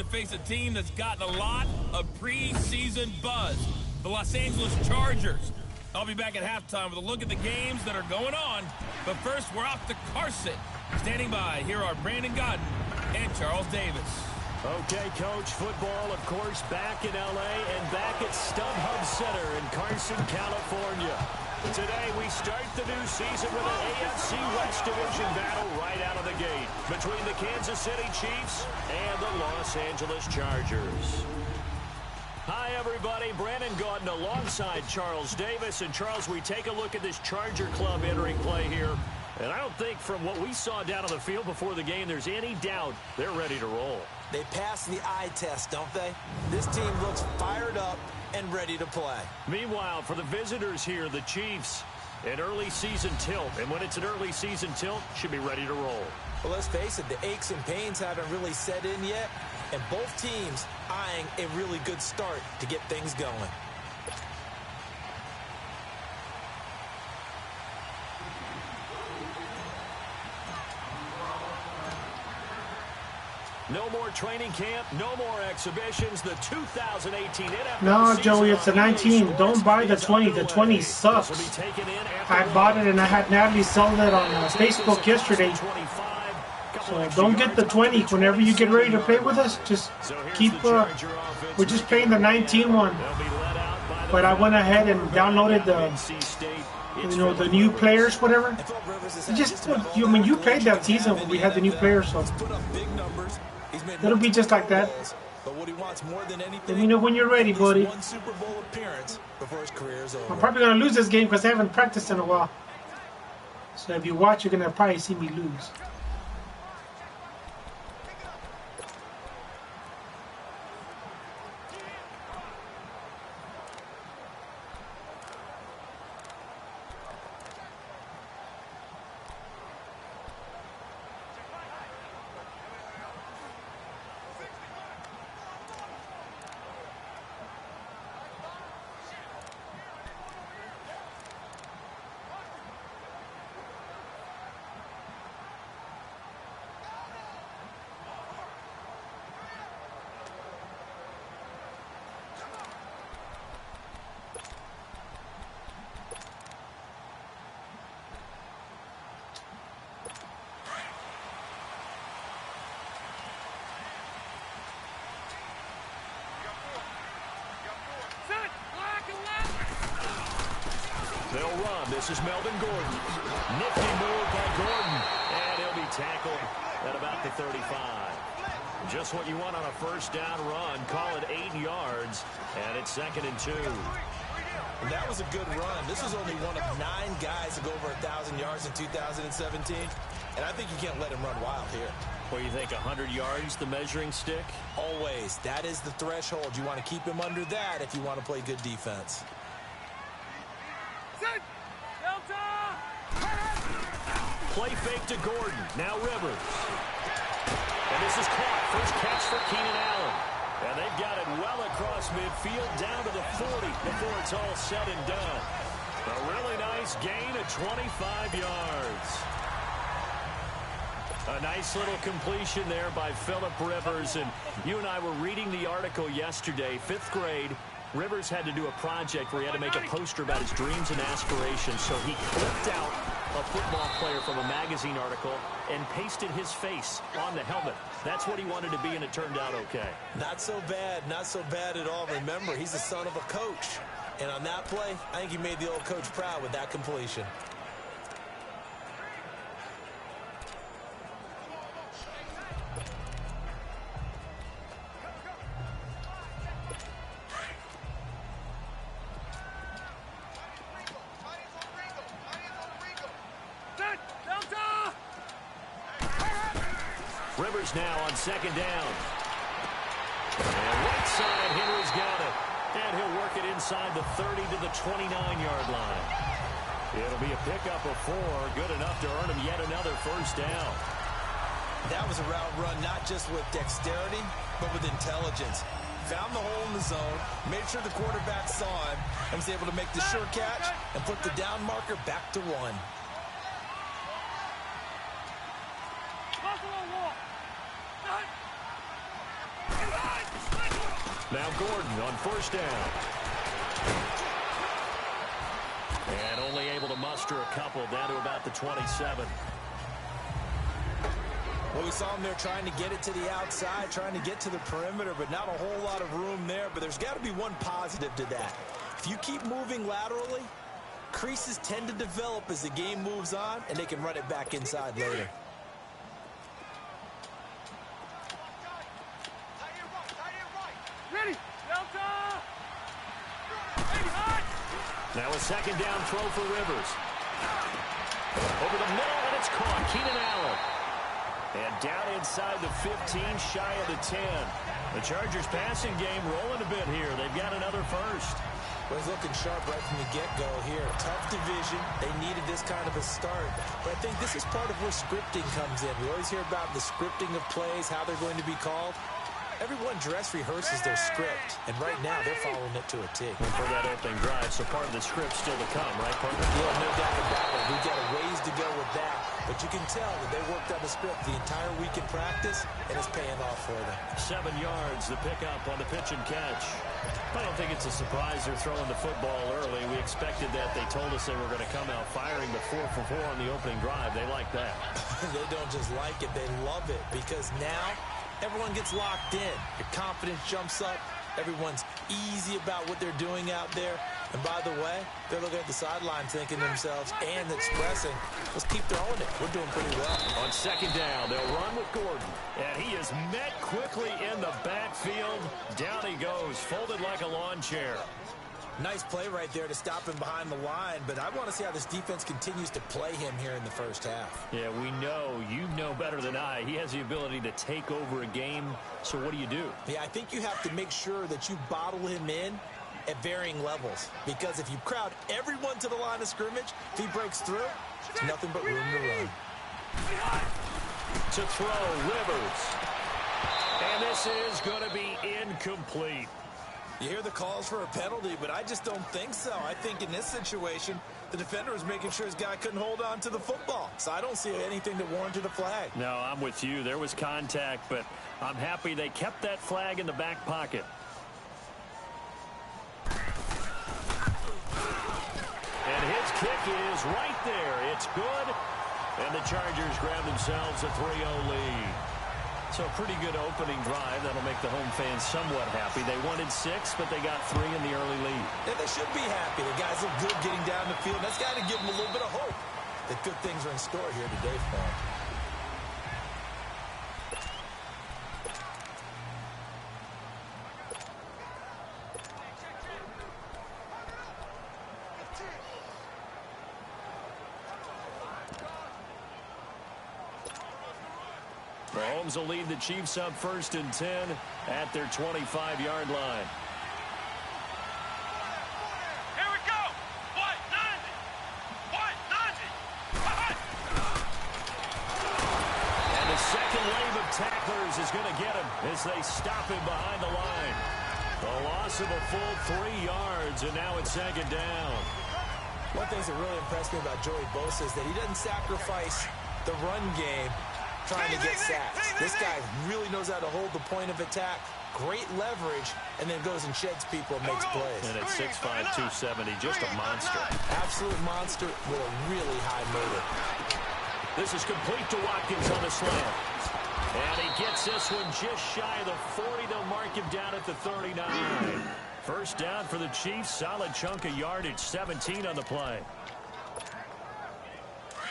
to face a team that's gotten a lot of preseason buzz, the Los Angeles Chargers. I'll be back at halftime with a look at the games that are going on. But first, we're off to Carson. Standing by, here are Brandon Godden and Charles Davis. Okay, Coach, football, of course, back in L.A. and back at StubHub Center in Carson, California. Today, we start the new season with an AFC West Division battle right out of the gate between the Kansas City Chiefs and the Los Angeles Chargers. Hi, everybody. Brandon Gaudin alongside Charles Davis. And, Charles, we take a look at this Charger club entering play here. And I don't think from what we saw down on the field before the game there's any doubt they're ready to roll. They pass the eye test, don't they? This team looks fired up and ready to play. Meanwhile, for the visitors here, the Chiefs, an early season tilt. And when it's an early season tilt, should be ready to roll. Well, let's face it, the aches and pains haven't really set in yet. And both teams eyeing a really good start to get things going. No more training camp, no more exhibitions. The 2018 NFL No, Joey, it's a 19. Don't buy the 20. The 20 sucks. I bought it and I had Natalie sell it on Facebook yesterday. So don't get the 20. Whenever you get ready to play with us, just keep, we're just playing the 19 one. But I went ahead and downloaded the, you know, the new players, whatever. Just, when you played that season when we had the new players, so it'll be just like that. Let me know when you're ready, buddy. I'm probably going to lose this game because I haven't practiced in a while. So if you watch, you're going to probably see me lose. They'll run. This is Melvin Gordon. Nifty move by Gordon. And he'll be tackled at about the 35. Just what you want on a first down run. Call it 8 yards. And it's 2nd and 2. And that was a good run. This was only one of 9 guys to go over 1,000 yards in 2017. And I think you can't let him run wild here. What do you think, 100 yards, the measuring stick? Always. That is the threshold. You want to keep him under that if you want to play good defense. Play fake to Gordon. Now Rivers. And this is caught. First catch for Keenan Allen. And they've got it well across midfield down to the 40 before it's all said and done. A really nice gain of 25 yards. A nice little completion there by Phillip Rivers. And you and I were reading the article yesterday, 5th grade. Rivers had to do a project where he had to make a poster about his dreams and aspirations. So he clipped out a football player from a magazine article and pasted his face on the helmet. That's what he wanted to be, and it turned out okay. Not so bad. Not so bad at all. Remember, he's the son of a coach. And on that play, I think he made the old coach proud with that completion. Rivers now on 2nd down. And right side, Henry's got it. And he'll work it inside the 30 to the 29-yard line. It'll be a pickup of 4, good enough to earn him yet another first down. That was a route run not just with dexterity, but with intelligence. Found the hole in the zone, made sure the quarterback saw him, and was able to make the sure catch and put the down marker back to 1. Now Gordon on first down. And only able to muster a couple down to about the 27. Well, we saw him there trying to get it to the outside, trying to get to the perimeter, but not a whole lot of room there. But there's got to be one positive to that. If you keep moving laterally, creases tend to develop as the game moves on, and they can run it back inside later. Now a second down throw for Rivers. Over the middle, and it's caught. Keenan Allen. And down inside the 15, shy of the 10. The Chargers passing game rolling a bit here. They've got another first. Well, he's looking sharp right from the get-go here. Tough division. They needed this kind of a start. But I think this is part of where scripting comes in. We always hear about the scripting of plays, how they're going to be called. Everyone dress rehearses their script, and right now they're following it to a T. And for that opening drive, so part of the script still to come, right, partner? Yeah, no doubt about it. We've got a ways to go with that, but you can tell that they worked on the script the entire week in practice, and it's paying off for them. 7 yards, the pickup on the pitch and catch. I don't think it's a surprise they're throwing the football early. We expected that. They told us they were going to come out firing the 4 for 4 on the opening drive. They like that. They don't just like it, they love it, because now everyone gets locked in. Your confidence jumps up. Everyone's easy about what they're doing out there. And by the way, they're looking at the sideline thinking to themselves and expressing, let's keep throwing it. We're doing pretty well. On second down, they'll run with Gordon. And he is met quickly in the backfield. Down he goes, folded like a lawn chair. Nice play right there to stop him behind the line, but I want to see how this defense continues to play him here in the first half. Yeah, we know. You know better than I. He has the ability to take over a game, so what do? Yeah, I think you have to make sure that you bottle him in at varying levels, because if you crowd everyone to the line of scrimmage, if he breaks through, it's nothing but room to run. To throw, Rivers. And this is going to be incomplete. You hear the calls for a penalty, but I just don't think so. I think in this situation, the defender was making sure his guy couldn't hold on to the football. So I don't see anything that warranted a flag. No, I'm with you. There was contact, but I'm happy they kept that flag in the back pocket. And his kick is right there. It's good. And the Chargers grab themselves a 3-0 lead. So a pretty good opening drive. That'll make the home fans somewhat happy. They wanted 6, but they got 3 in the early lead. And they should be happy. The guys look good getting down the field. That's got to give them a little bit of hope that good things are in store here today for them. Mahomes will lead the Chiefs up 1st and 10 at their 25-yard line. Here we go. White 90. White 90. And the second wave of tacklers is going to get him as they stop him behind the line. The loss of a full 3 yards, and now it's 2nd down. One thing that really impressed me about Joey Bosa is that he doesn't sacrifice the run game trying to get sacks. This guy really knows how to hold the point of attack, great leverage, and then goes and sheds people and makes plays. And at 6'5", 270, just a monster. Absolute monster with a really high motor. This is complete to Watkins on the slant. And he gets this one just shy of the 40. They'll mark him down at the 39. First down for the Chiefs. Solid chunk of yardage, 17 on the play.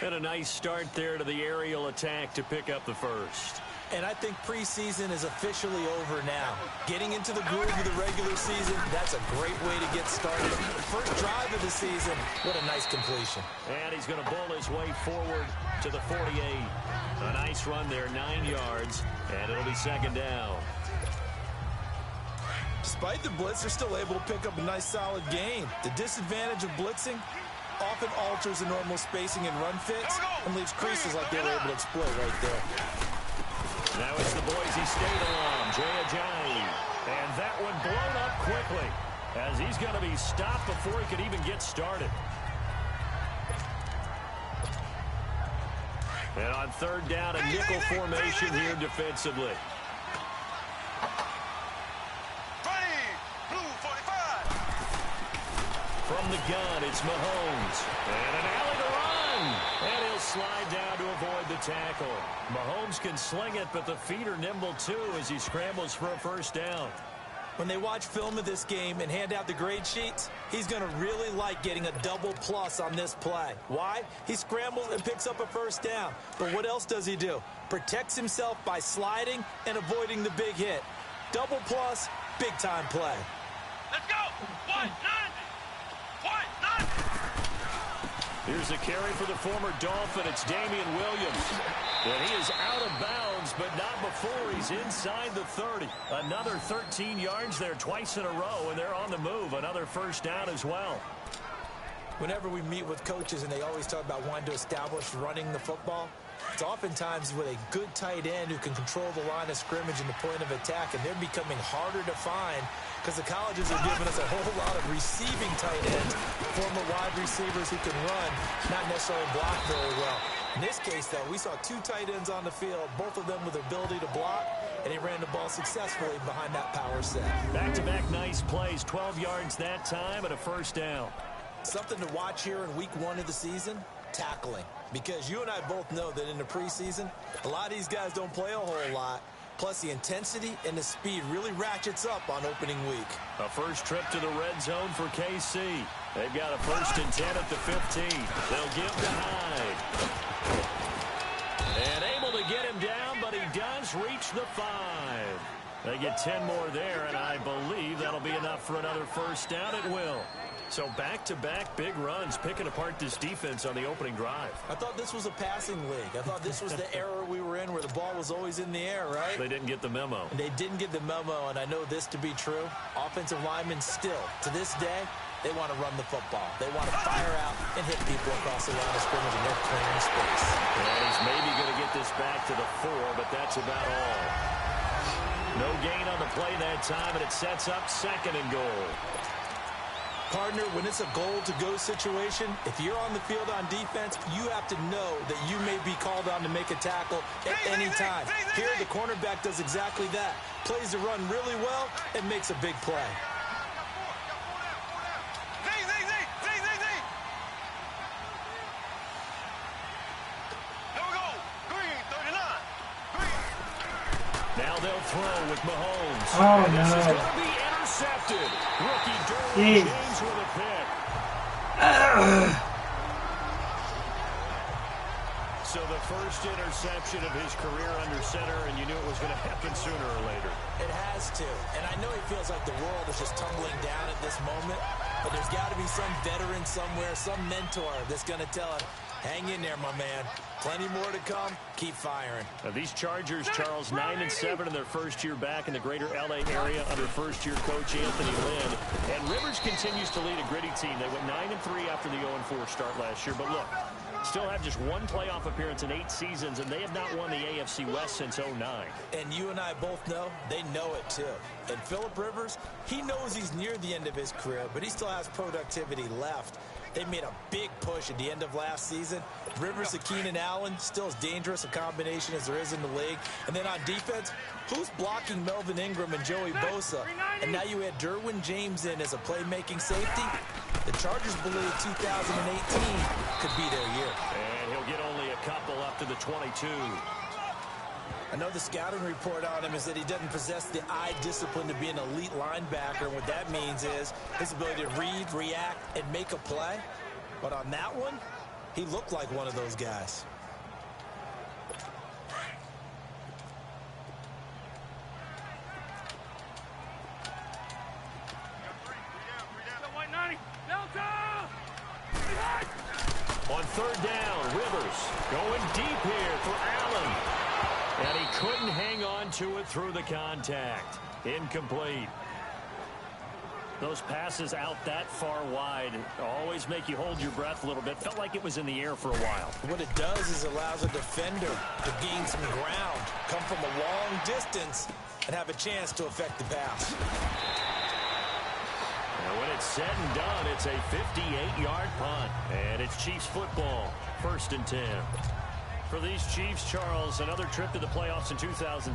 And a nice start there to the aerial attack to pick up the first. And I think preseason is officially over now. Getting into the groove of the regular season, that's a great way to get started. First drive of the season, what a nice completion. And he's going to bull his way forward to the 48. A nice run there, 9 yards, and it'll be 2nd down. Despite the blitz, they're still able to pick up a nice solid gain. The disadvantage of blitzing often alters the normal spacing and run fits and leaves creases like they were able to exploit right there. Now it's the Boise State alum, Jay Ajayi. And that one blown up quickly as he's going to be stopped before he could even get started. And on 3rd down, a nickel formation here defensively. Ready. From the gun, it's Mahomes. And an alley to run. And he'll slide down to avoid the tackle. Mahomes can sling it, but the feet are nimble too as he scrambles for a first down. When they watch film of this game and hand out the grade sheets, he's going to really like getting a double plus on this play. Why? He scrambles and picks up a first down. But what else does he do? Protects himself by sliding and avoiding the big hit. Double plus, big time play. Let's go. 190. 190. Here's a carry for the former Dolphin. It's Damian Williams. And he is out of bounds, but not before he's inside the 30. Another 13 yards there twice in a row, and they're on the move. Another first down as well. Whenever we meet with coaches and they always talk about wanting to establish running the football, it's oftentimes with a good tight end who can control the line of scrimmage and the point of attack, and they're becoming harder to find because the colleges are giving us a whole lot of receiving tight ends, former wide receivers who can run, not necessarily block very well. In this case, though, we saw two tight ends on the field, both of them with the ability to block, and he ran the ball successfully behind that power set. Back-to-back nice plays, 12 yards that time and a first down. Something to watch here in week 1 of the season, tackling. Because you and I both know that in the preseason, a lot of these guys don't play a whole lot. Plus, the intensity and the speed really ratchets up on opening week. A first trip to the red zone for KC. They've got a 1st and 10 at the 15. They'll give to Hyde. And able to get him down, but he does reach the 5. They get 10 more there, and I believe that'll be enough for another first down. It will. So back-to-back big runs, picking apart this defense on the opening drive. I thought this was a passing league. I thought this was the era we were in where the ball was always in the air, right? They didn't get the memo. And they didn't get the memo, and I know this to be true. Offensive linemen still, to this day, they want to run the football. They want to fire out and hit people across the line of scrimmage, and they're clearing space. And he's maybe going to get this back to the 4, but that's about all. No gain on the play that time, and it sets up 2nd and goal. Partner, when it's a goal-to-go situation, if you're on the field on defense, you have to know that you may be called on to make a tackle at any time. Here, the cornerback does exactly that. Plays the run really well and makes a big play. Now they'll throw with Mahomes. Oh, and this is no. going to be intercepted. Rookie Derwin James with a pick. So the first interception of his career under center, and you knew it was going to happen sooner or later. It has to. And I know he feels like the world is just tumbling down at this moment, but there's got to be some veteran somewhere, some mentor that's going to tell him, hang in there, my man. Plenty more to come. Keep firing. Now these Chargers, Charles, 9-7 in their first year back in the greater L.A. area under first-year coach Anthony Lynn. And Rivers continues to lead a gritty team. They went 9-3 after the 0-4 start last year. But look, still have just one playoff appearance in 8 seasons, and they have not won the AFC West since 2009. And you and I both know, they know it too. And Phillip Rivers, he knows he's near the end of his career, but he still has productivity left. They made a big push at the end of last season. Rivers and Keenan Allen, still as dangerous a combination as there is in the league. And then on defense, who's blocking Melvin Ingram and Joey Bosa? And now you add Derwin James in as a playmaking safety. The Chargers believe 2018 could be their year. And he'll get only a couple up to the 22. I know the scouting report on him is that he doesn't possess the eye discipline to be an elite linebacker. And what that means is his ability to read, react, and make a play. But on that one, he looked like one of those guys. On 3rd down, Rivers going deep here for Allen. And he couldn't hang on to it through the contact. Incomplete. Those passes out that far wide always make you hold your breath a little bit. Felt like it was in the air for a while. What it does is allows a defender to gain some ground, come from a long distance, and have a chance to affect the pass. And when it's said and done, it's a 58-yard punt. And it's Chiefs football, 1st and 10. For these Chiefs, Charles, another trip to the playoffs in 2017,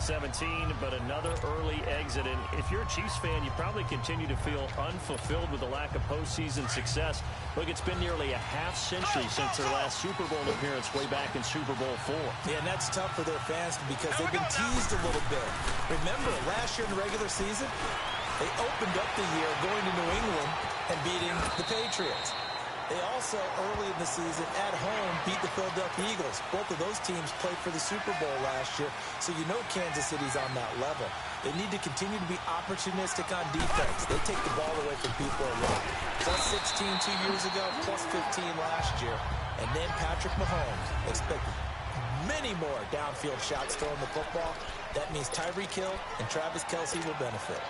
but another early exit. And if you're a Chiefs fan, you probably continue to feel unfulfilled with the lack of postseason success. Look, it's been nearly a half-century since their last Super Bowl appearance way back in Super Bowl IV. Yeah, and that's tough for their fans because they've been teased a little bit. Remember, last year in the regular season, they opened up the year going to New England and beating the Patriots. They also, early in the season, at home, beat the Philadelphia Eagles. Both of those teams played for the Super Bowl last year, so you know Kansas City's on that level. They need to continue to be opportunistic on defense. They take the ball away from people a lot. Plus 16 2 years ago, plus 15 last year. And then Patrick Mahomes expected many more downfield shots throwing the football. That means Tyreek Hill and Travis Kelce will benefit.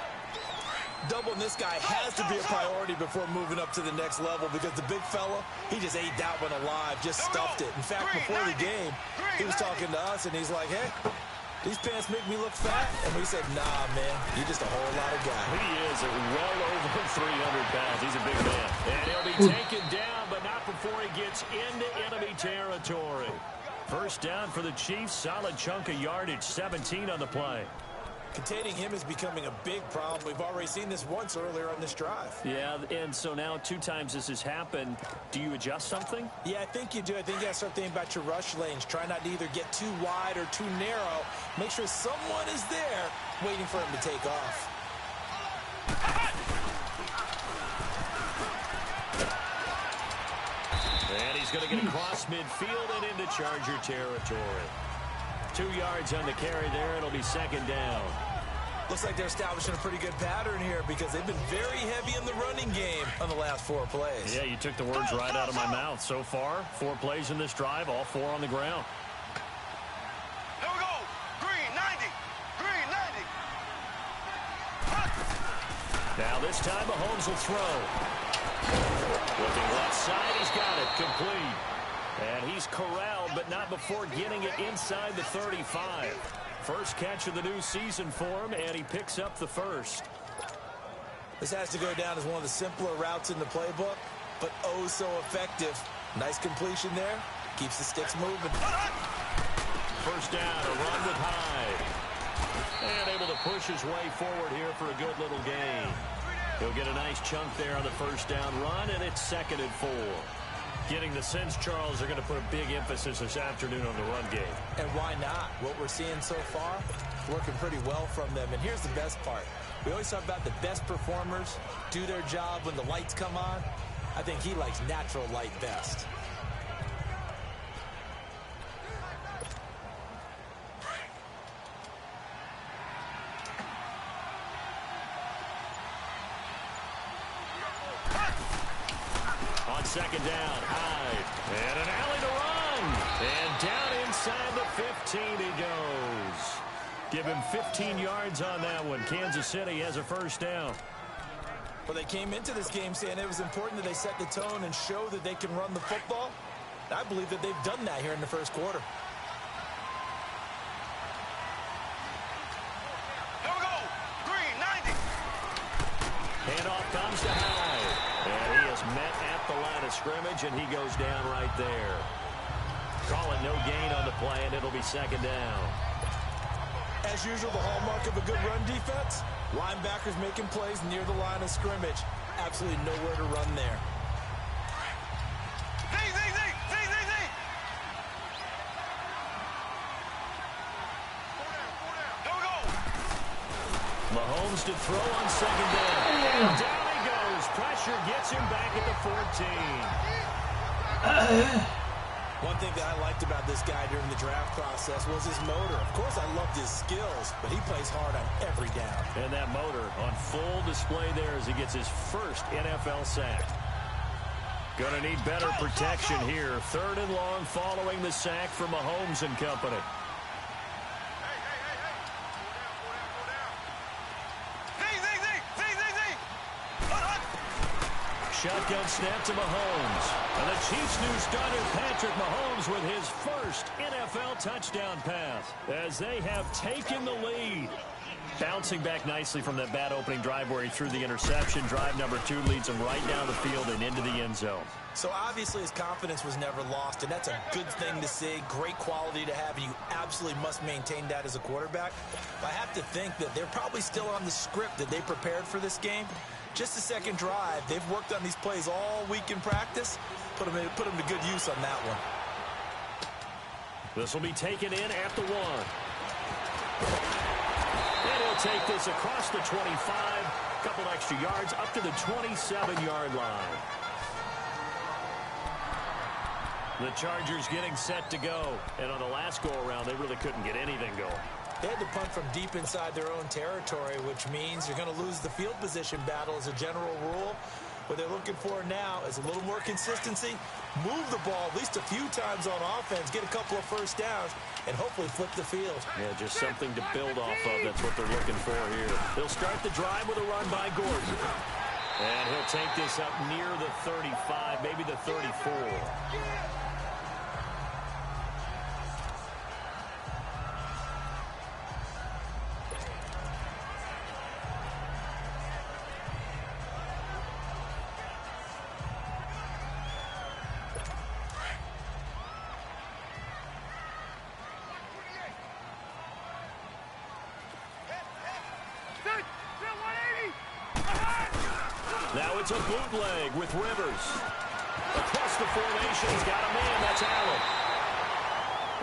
Doubling this guy has to be a priority before moving up to the next level because the big fella, he just ate that one alive, just stuffed it. In fact, before the game, he was talking to us, and he's like, hey, these pants make me look fat. And we said, nah, man, you're just a whole lot of guy. He is at well over 300 pounds. He's a big man. And he'll be taken down, but not before he gets into enemy territory. First down for the Chiefs, solid chunk of yardage, 17 on the play. Containing him is becoming a big problem. We've already seen this once earlier on this drive. Yeah, and so now 2 times this has happened. Do you adjust something? Yeah, I think you do. I think you got to start thinking about your rush lanes. Try not to either get too wide or too narrow. Make sure someone is there waiting for him to take off. And he's going to get across midfield and into Charger territory. 2 yards on the carry there. It'll be second down. Looks like they're establishing a pretty good pattern here because they've been very heavy in the running game on the last 4 plays. Yeah, you took the words right out of my mouth. So far, 4 plays in this drive, all 4 on the ground. Here we go. Green 90. Green 90. Now this time Mahomes will throw. Looking left side, he's got it. Complete. And he's corralled, but not before getting it inside the 35. First catch of the new season for him, and he picks up the first. This has to go down as one of the simpler routes in the playbook, but oh so effective. Nice completion there. Keeps the sticks moving. First down, a run with Hyde. And able to push his way forward here for a good little gain. He'll get a nice chunk there on the first down run, and it's 2nd and 4. Getting the sense, Charles, are going to put a big emphasis this afternoon on the run game. And why not? What we're seeing so far, working pretty well from them. And here's the best part. We always talk about the best performers do their job when the lights come on. I think he likes natural light best. Second down, Hyde. And an alley to run. And down inside the 15 he goes. Give him 15 yards on that one. Kansas City has a first down. Well, they came into this game saying it was important that they set the tone and show that they can run the football. I believe that they've done that here in the first quarter. Here we go. Green 90. Handoff comes to Hyde. And he is met at the line of scrimmage, and he goes down right there. Call it no gain on the play, and it'll be second down. As usual, the hallmark of a good run defense, linebackers making plays near the line of scrimmage. Absolutely nowhere to run there. Z. Here we go. Mahomes to throw on second down. And down he goes. Pressure gets him back at the 14. One thing that I liked about this guy during the draft process was his motor. Of course, I loved his skills, but he plays hard on every down. And that motor on full display there as he gets his first NFL sack. Gonna need better protection here. 3rd and long following the sack from Mahomes and company. Shotgun snap to Mahomes. And the Chiefs' new starter, Patrick Mahomes, with his first NFL touchdown pass as they have taken the lead. Bouncing back nicely from that bad opening drive where he threw the interception. Drive number 2 leads him right down the field and into the end zone. So obviously his confidence was never lost, and that's a good thing to see. Great quality to have, and you absolutely must maintain that as a quarterback. But I have to think that they're probably still on the script that they prepared for this game. Just the second drive. They've worked on these plays all week in practice. Put them to good use on that one. This will be taken in at the 1. And he'll take this across the 25. A couple extra yards up to the 27-yard line. The Chargers getting set to go. And on the last go-around, they really couldn't get anything going. They had to punt from deep inside their own territory, which means you're going to lose the field position battle as a general rule. What they're looking for now is a little more consistency, move the ball at least a few times on offense, get a couple of first downs, and hopefully flip the field. Yeah, just something to build off of. That's what they're looking for here. They'll start the drive with a run by Gordon. And he'll take this up near the 35, maybe the 34. Now it's a bootleg with Rivers. Across the formation, he's got a man. That's Allen.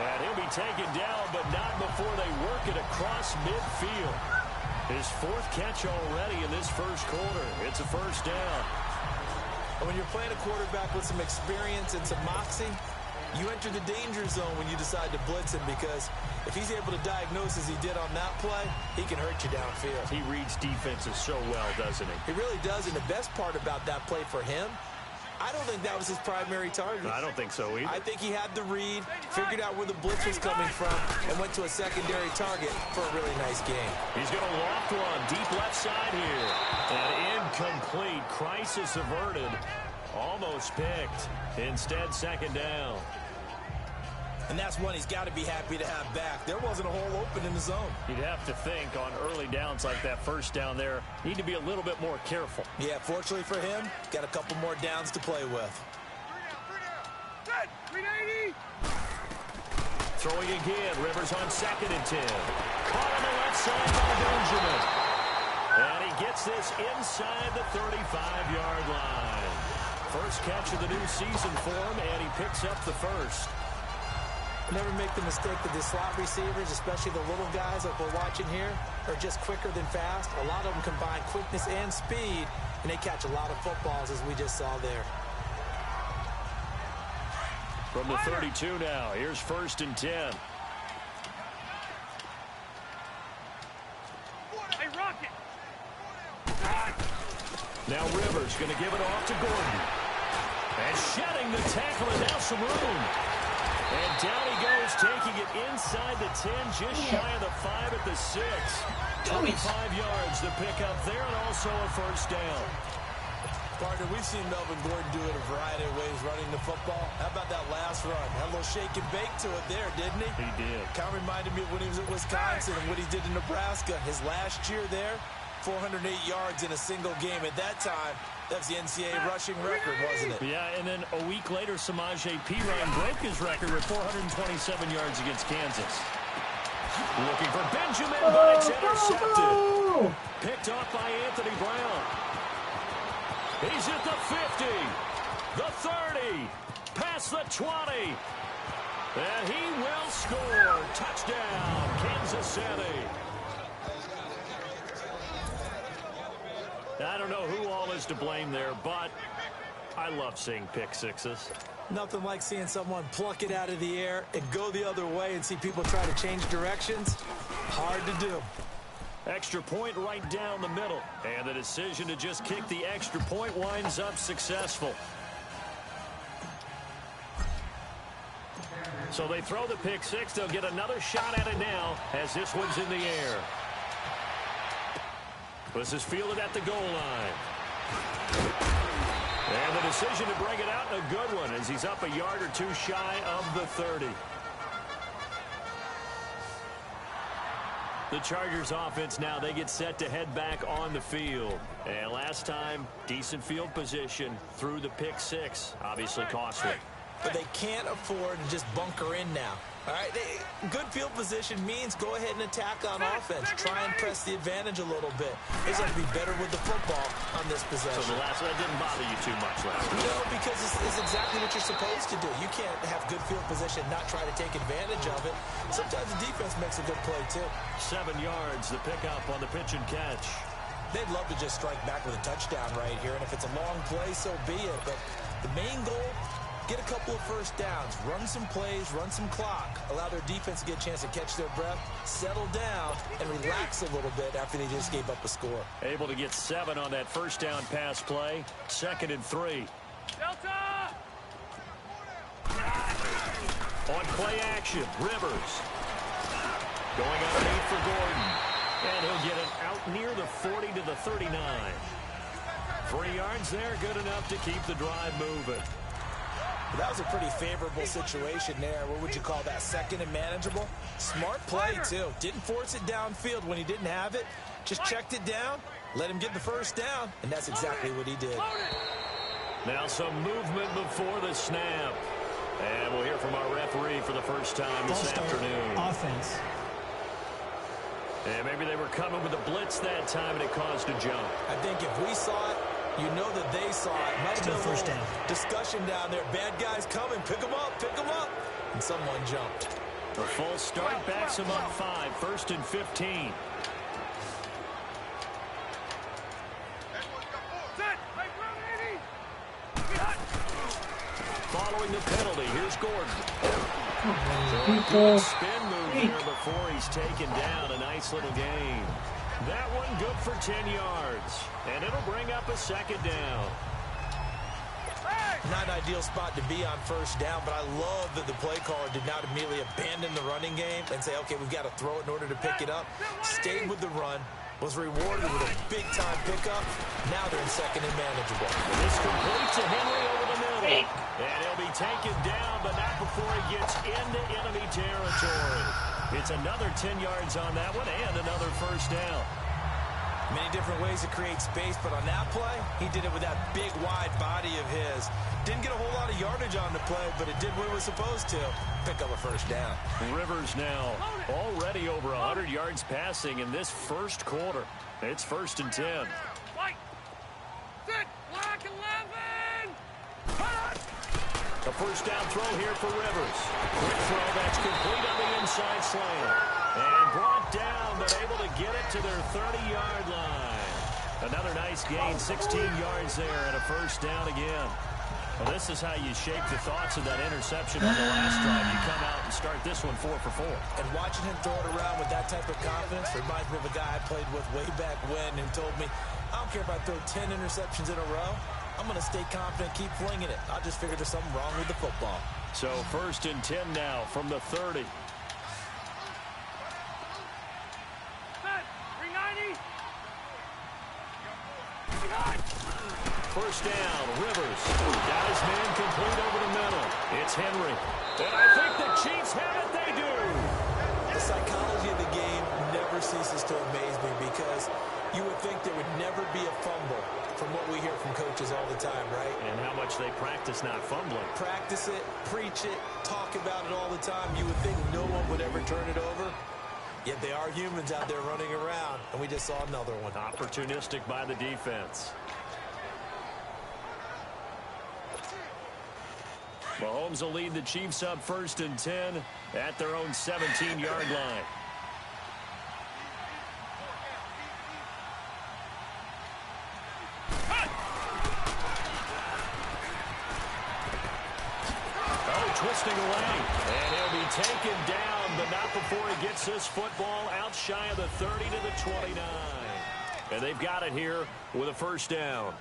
And he'll be taken down, but not before they work it across midfield. His 4th catch already in this first quarter. It's a first down. And when you're playing a quarterback with some experience and some moxie, you enter the danger zone when you decide to blitz him, because if he's able to diagnose as he did on that play, he can hurt you downfield. He reads defenses so well, doesn't he? He really does, and the best part about that play for him, I don't think that was his primary target. I don't think so either. I think he had the read, figured out where the blitz was coming from, and went to a secondary target for a really nice game. He's going to loft one deep left side here. And incomplete. Crisis averted. Almost picked. Instead, second down. And that's one he's got to be happy to have back. There wasn't a hole open in the zone. You'd have to think on early downs like that first down there, need to be a little bit more careful. Yeah, fortunately for him, got a couple more downs to play with. 380. Throwing again, Rivers on 2nd and 10. Caught on the left side by Benjamin. And he gets this inside the 35-yard line. First catch of the new season for him, and he picks up the first. Never make the mistake that the slot receivers, especially the little guys like we're watching here, are just quicker than fast. A lot of them combine quickness and speed, and they catch a lot of footballs, as we just saw there. From the 32 now, here's 1st and 10. Hey, Rocket. Now Rivers going to give it off to Gordon. And shedding the tackle, and now some room. And down he goes, taking it inside the 10, just shy of the 5 at the 6. 25 yards to pick up there, and also a first down. Partner, we've seen Melvin Gordon do it a variety of ways running the football. How about that last run? Had a little shake and bake to it there, didn't he? He did. Kind of reminded me of when he was at Wisconsin and what he did in Nebraska. His last year there, 408 yards in a single game. At that time, that was the NCAA rushing record, wasn't it? Yeah, and then a week later, Samaje Perine broke his record with 427 yards against Kansas. Looking for Benjamin, but it's intercepted. Picked off by Anthony Brown. He's at the 50, the 30, past the 20. And he will score. Touchdown, Kansas City. I don't know who all is to blame there, but I love seeing pick sixes. Nothing like seeing someone pluck it out of the air and go the other way and see people try to change directions. Hard to do. Extra point right down the middle. And the decision to just kick the extra point winds up successful. So they throw the pick six. They'll get another shot at it now as this one's in the air. This is fielded at the goal line. And the decision to bring it out, a good one, as he's up a yard or two shy of the 30. The Chargers offense now, they get set to head back on the field. And last time, decent field position through the pick six. Obviously costly. But they can't afford to just bunker in now. All right, good field position means go ahead and attack on offense. Try and press the advantage a little bit. They have to be better with the football on this possession. So the last one didn't bother you too much last week? No, because it's exactly what you're supposed to do. You can't have good field position, not try to take advantage of it. Sometimes the defense makes a good play, too. 7 yards, the pickup on the pitch and catch. They'd love to just strike back with a touchdown right here, and if it's a long play, so be it. But the main goal, get a couple of first downs, run some plays, run some clock, allow their defense to get a chance to catch their breath, settle down, and relax a little bit after they just gave up a score. Able to get 7 on that first down pass play. 2nd and 3. Delta! On play action, Rivers. Going underneath for Gordon. And he'll get it out near the 40 to the 39. 3 yards there, good enough to keep the drive moving. That was a pretty favorable situation there. What would you call that? 2nd and manageable? Smart play, too. Didn't force it downfield when he didn't have it. Just checked it down, let him get the first down, and that's exactly what he did. Now some movement before the snap. And we'll hear from our referee for the first time this afternoon. Offense. And maybe they were coming with a blitz that time, and it caused a jump. I think if we saw it, you know that they saw it. Might have been a first little down. discussion down there. Bad guys coming. Pick them up. Pick them up. And someone jumped. The full start backs him up 5. 1st and 15. Following the penalty, here's Gordon. People. Spin move there before he's taken down. A nice little gain. That one good for 10 yards. And it'll bring up a 2nd down. Not an ideal spot to be on first down, but I love that the play caller did not immediately abandon the running game and say, okay, we've got to throw it in order to pick it up. Stayed with the run, was rewarded with a big-time pickup. Now they're in 2nd and manageable. This complete to Henry over the middle. And he'll be taken down, but not before he gets into enemy territory. It's another 10 yards on that one and another first down. Many different ways to create space, but on that play, he did it with that big, wide body of his. Didn't get a whole lot of yardage on the play, but it did what it was supposed to. Pick up a first down. Rivers now already over 100 yards passing in this first quarter. It's 1st and 10. White! Sit! Black 11! A first down throw here for Rivers. Quick throw that's complete on the inside slant. And brought down, but able to get it to their 30-yard line. Another nice gain, 16 yards there, and a first down again. Well, this is how you shape the thoughts of that interception on the last drive. You come out and start this one 4 for 4. And watching him throw it around with that type of confidence reminds me of a guy I played with way back when who told me, I don't care if I throw 10 interceptions in a row. I'm going to stay confident, keep flinging it. I just figured there's something wrong with the football. So 1st and 10 now from the 30. First down, Rivers. Got his man complete over the middle. It's Henry. And I think the Chiefs have it. They do. The psychology of the game never ceases to amaze me because you would think there would never be a fumble from what we hear from coaches all the time, right? And how much they practice not fumbling. Practice it, preach it, talk about it all the time. You would think no one would ever turn it over. Yet they are humans out there running around, and we just saw another one. Opportunistic by the defense. Mahomes will lead the Chiefs up 1st and 10 at their own 17-yard line. Oh, twisting away. And he'll be taken down, but not before he gets this football out shy of the 30 to the 29. And they've got it here with a first down.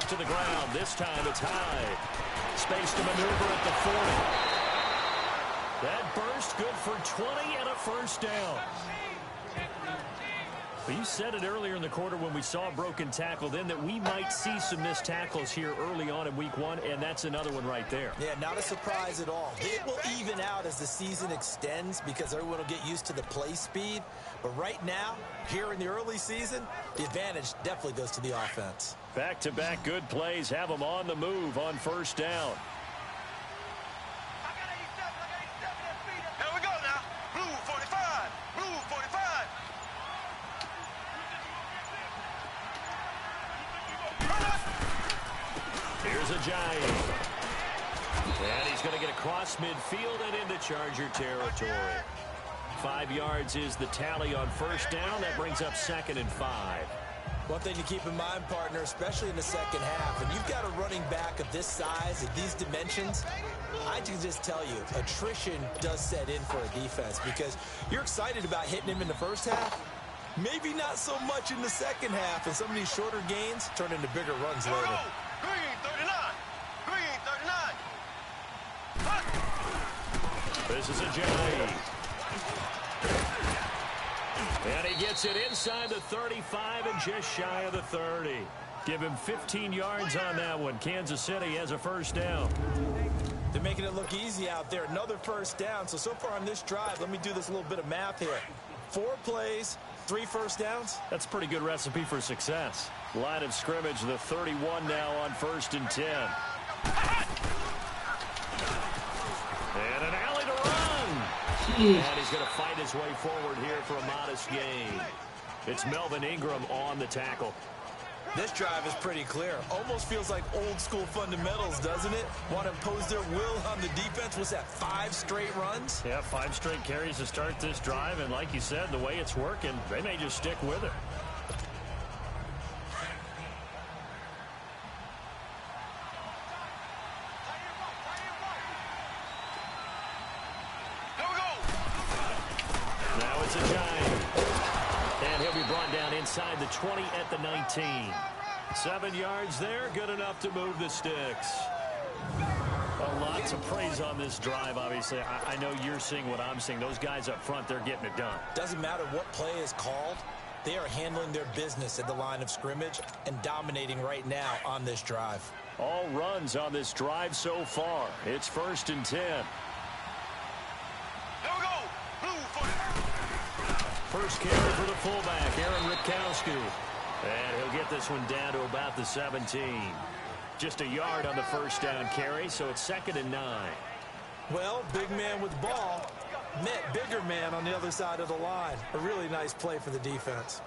to the ground. This time it's high. Space to maneuver at the 40. That burst good for 20 and a first down. But you said it earlier in the quarter when we saw a broken tackle then that we might see some missed tackles here early on in week 1, and that's another one right there. Yeah, not a surprise at all. It will even out as the season extends because everyone will get used to the play speed. But right now, here in the early season, the advantage definitely goes to the offense. Back-to-back good plays have them on the move on first down. Here we go now. Blue 45. Blue 45. Here's a giant. And he's going to get across midfield and into Charger territory. 5 yards is the tally on first down. That brings up 2nd and 5. One thing to keep in mind, partner, especially in the second half, and you've got a running back of this size, of these dimensions, I can just tell you, attrition does set in for a defense because you're excited about hitting him in the first half. Maybe not so much in the second half, and some of these shorter gains turn into bigger runs later. Green 39. Green 39. This is a giant. And he gets it inside the 35 and just shy of the 30. Give him 15 yards on that one. Kansas City has a first down. They're making it look easy out there. Another first down. So far on this drive, let me do this little bit of math here. 4 plays, 3 first downs. That's a pretty good recipe for success. Line of scrimmage, the 31 now on 1st and 10. And an alley to run. And he's going to fight his way forward here for a modest gain. It's Melvin Ingram on the tackle. This drive is pretty clear. Almost feels like old school fundamentals, doesn't it? Want to impose their will on the defense. What's that, 5 straight runs? Yeah, 5 straight carries to start this drive. And like you said, the way it's working, they may just stick with it. Now it's a giant. And he'll be brought down inside the 20 at the 19. 7 yards there, good enough to move the sticks. Well, lots of praise on this drive, obviously. I know you're seeing what I'm seeing. Those guys up front, they're getting it done. Doesn't matter what play is called. They are handling their business at the line of scrimmage and dominating right now on this drive. All runs on this drive so far. It's 1st and 10. Here we go. Blue 45. First carry for the fullback, Aaron Ripkowski. And he'll get this one down to about the 17. Just a yard on the first down carry, so it's 2nd and 9. Well, big man with the ball met bigger man on the other side of the line. A really nice play for the defense.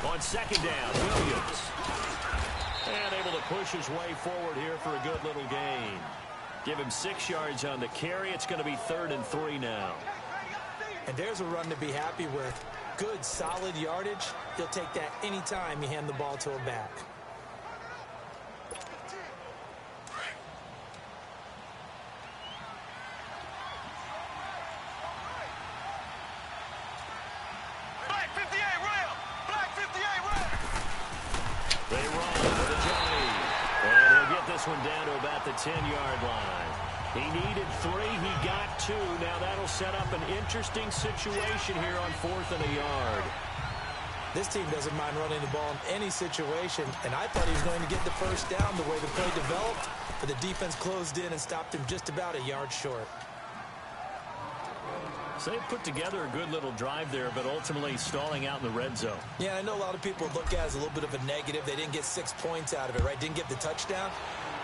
On 2nd down, Williams. And able to push his way forward here for a good little gain. Give him 6 yards on the carry. It's going to be 3rd and 3 now. And there's a run to be happy with. Good, solid yardage. He'll take that anytime you hand the ball to a back. Black 58 rail. Black 58 rail. They run with a Johnny. And he'll get this one down to about the 10-yard line. He needed 3. He got 2. Now that'll set up an interesting situation here on 4th and a yard. This team doesn't mind running the ball in any situation, and I thought he was going to get the first down the way the play developed, but the defense closed in and stopped him just about a yard short. So they put together a good little drive there, but ultimately stalling out in the red zone. Yeah, I know a lot of people look at it as a little bit of a negative. They didn't get 6 points out of it, right? Didn't get the touchdown.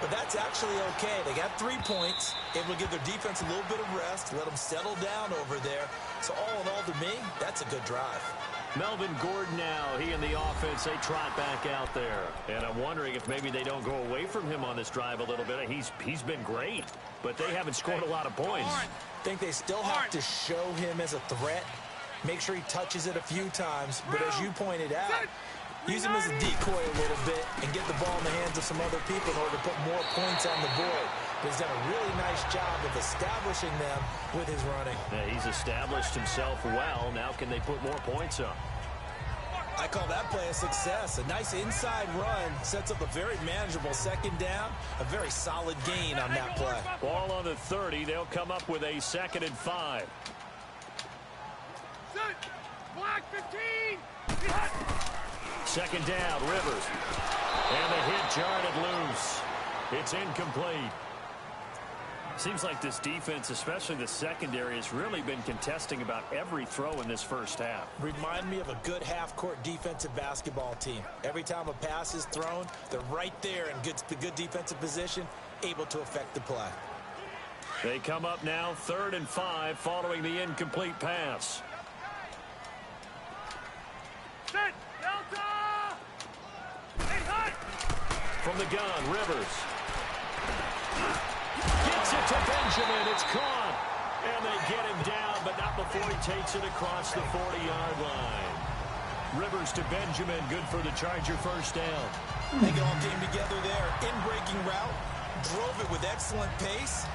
But that's actually okay. They got 3 points, able to give their defense a little bit of rest, let them settle down over there. So all in all, to me, that's a good drive. Melvin Gordon now, he and the offense, they trot back out there. And I'm wondering if maybe they don't go away from him on this drive a little bit. He's been great, but they haven't scored a lot of points. I think they still have to show him as a threat, make sure he touches it a few times. But as you pointed out, use him as a decoy a little bit and get the ball in the hands of some other people in order to put more points on the board. But he's done a really nice job of establishing them with his running. Yeah, he's established himself well. Now can they put more points up? I call that play a success. A nice inside run sets up a very manageable second down. A very solid gain on that play. Ball on the 30. They'll come up with a 2nd and 5. Block 15. 2nd down, Rivers. And the hit jarred it loose. It's incomplete. Seems like this defense, especially the secondary, has really been contesting about every throw in this first half. Remind me of a good half-court defensive basketball team. Every time a pass is thrown, they're right there in good defensive position, able to affect the play. They come up now 3rd and 5 following the incomplete pass. Set. Delta. Hey, hut. From the gun, Rivers. Gets it to Benjamin. It's caught. And they get him down, but not before he takes it across the 40-yard line. Rivers to Benjamin. Good for the Charger first down. They all came together there. In-breaking route. Drove it with excellent pace.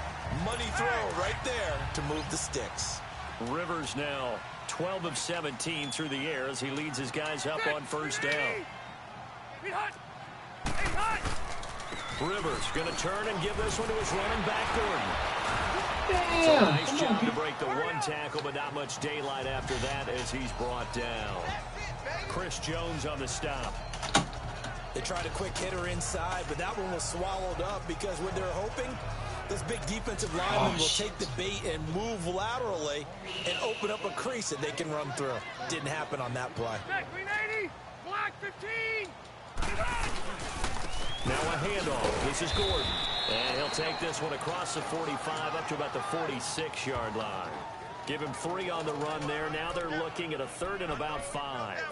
Money throw right there to move the sticks. Rivers now 12 of 17 through the air as he leads his guys up on first down. Hey, hut. Hey, hut. Rivers going to turn and give this one to his running back, Gordon. Damn. So nice job to break the one tackle, but not much daylight after that as he's brought down. Chris Jones on the stop. They tried a quick hitter inside, but that one was swallowed up because when they're hoping, this big defensive lineman will take the bait and move laterally and open up a crease that they can run through. Didn't happen on that play. Green 80. Block 15. Now a handoff. This is Gordon. And he'll take this one across the 45 up to about the 46-yard line. Give him 3 on the run there. Now they're looking at a 3rd and about 5.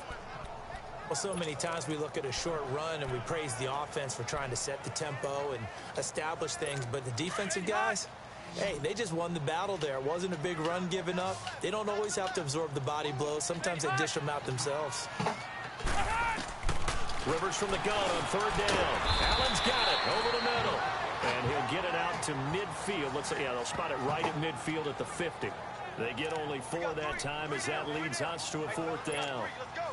Well, so many times we look at a short run and we praise the offense for trying to set the tempo and establish things. But the defensive guys, hey, they just won the battle there. It wasn't a big run given up. They don't always have to absorb the body blows. Sometimes they dish them out themselves. Rivers from the gun on 3rd down. Allen's got it over the middle. And he'll get it out to midfield. Looks like, yeah, they'll spot it right at midfield at the 50. They get only 4 that time as that leads us to a 4th down.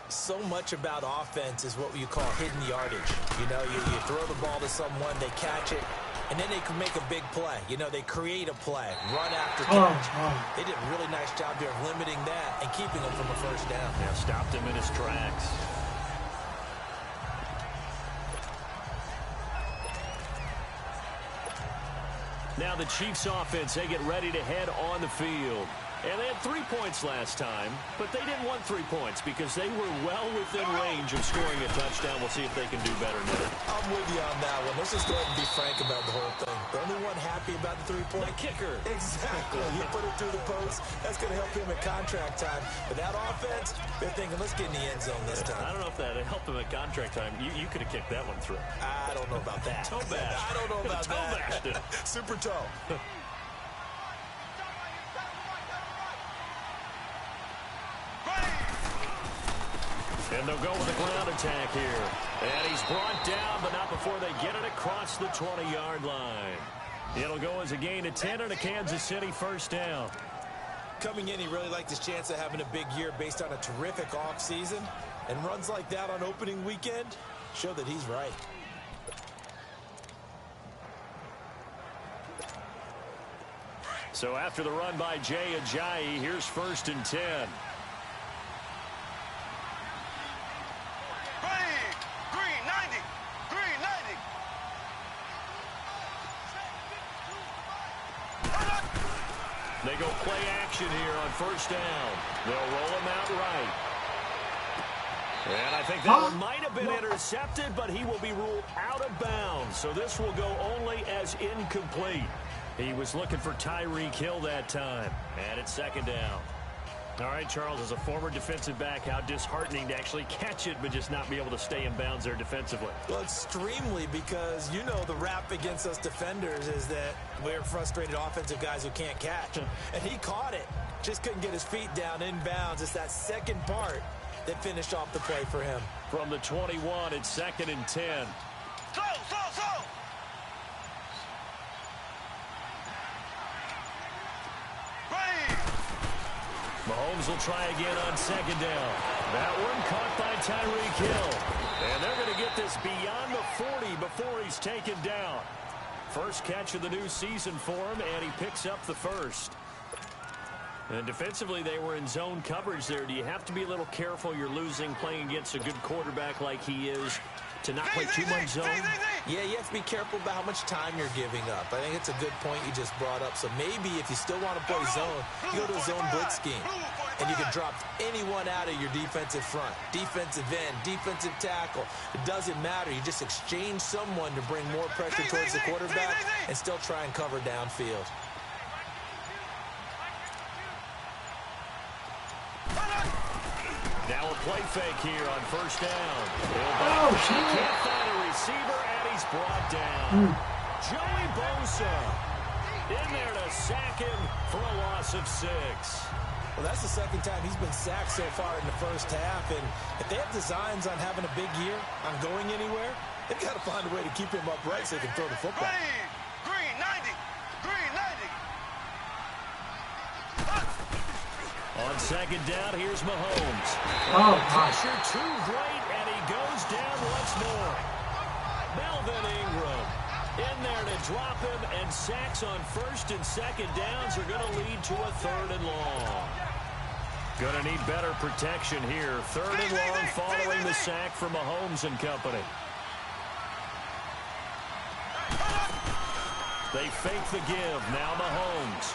So much about offense is what you call hidden yardage. You know, you throw the ball to someone, they catch it, and then they can make a big play. You know, they create a play, run after catch. They did a really nice job there of limiting that and keeping him from a first down. Yeah, stopped him in his tracks. Now the Chiefs offense, they get ready to head on the field. And they had 3 points last time, but they didn't want 3 points because they were well within range of scoring a touchdown. We'll see if they can do better now. I'm with you on that one. Let's just go ahead and be frank about the whole thing. The only one happy about the 3-point? The kicker. Exactly. You put it through the post. That's going to help him at contract time. But that offense, they're thinking, let's get in the end zone this time. I don't know if that helped him at contract time. You could have kicked that one through. I don't know about that. Toe bash. I don't know about that. Toe Super toe. And they'll go with a ground attack here. And he's brought down, but not before they get it across the 20-yard line. It'll go as a gain of 10 and a Kansas City first down. Coming in, he really liked his chance of having a big year based on a terrific offseason. And runs like that on opening weekend show that he's right. So after the run by Jay Ajayi, here's 1st and 10. Green 90. Green 90. They go play action here on 1st down. They'll roll him out right. And I think that one might have been intercepted, but he will be ruled out of bounds. So this will go only as incomplete. He was looking for Tyreek Hill that time. And it's 2nd down. All right, Charles, as a former defensive back, how disheartening to actually catch it but just not be able to stay in bounds there defensively. Well, extremely, because you know the rap against us defenders is that we're frustrated offensive guys who can't catch. And he caught it. Just couldn't get his feet down in bounds. It's that second part that finished off the play for him. From the 21, it's 2nd and 10. Slow. Ready. Mahomes will try again on 2nd down. That one caught by Tyreek Hill. And they're going to get this beyond the 40 before he's taken down. First catch of the new season for him, and he picks up the first. And defensively, they were in zone coverage there. Do you have to be a little careful you're losing playing against a good quarterback like he is to not play too much zone? Yeah, you have to be careful about how much time you're giving up. I think it's a good point you just brought up. So maybe if you still want to play zone, you go to a zone blitz scheme. And you can drop anyone out of your defensive front. Defensive end, defensive tackle. It doesn't matter. You just exchange someone to bring more pressure towards the quarterback and still try and cover downfield. Now a play fake here on 1st down. Oh, shit. Can't find a receiver, and he's brought down. Joey Bosa in there to sack him for a loss of 6. Well, that's the 2nd time he's been sacked so far in the first half. And if they have designs on having a big year, on going anywhere, they've got to find a way to keep him upright so they can throw the football. Ready. Green 90. Green 90. On 2nd down, here's Mahomes. Oh, Pressure too great, and he goes down once more. Melvin Ingram in there to drop him, and sacks on 1st and 2nd downs are going to lead to a 3rd and long. Going to need better protection here. 3rd and long following the sack from Mahomes and company. They fake the give. Now Mahomes.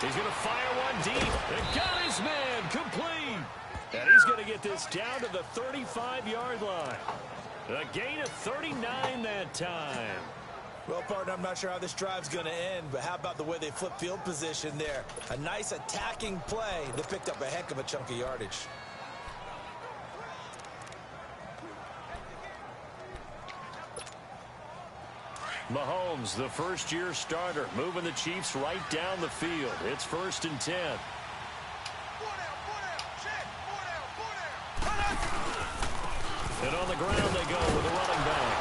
He's going to fire one deep. And got his man complete. And he's going to get this down to the 35-yard line. A gain of 39 that time. Well, partner, I'm not sure how this drive's going to end, but how about the way they flip field position there? A nice attacking play. They picked up a heck of a chunk of yardage. Mahomes, the first-year starter, moving the Chiefs right down the field. It's 1st and 10. And on the ground they go with a running back.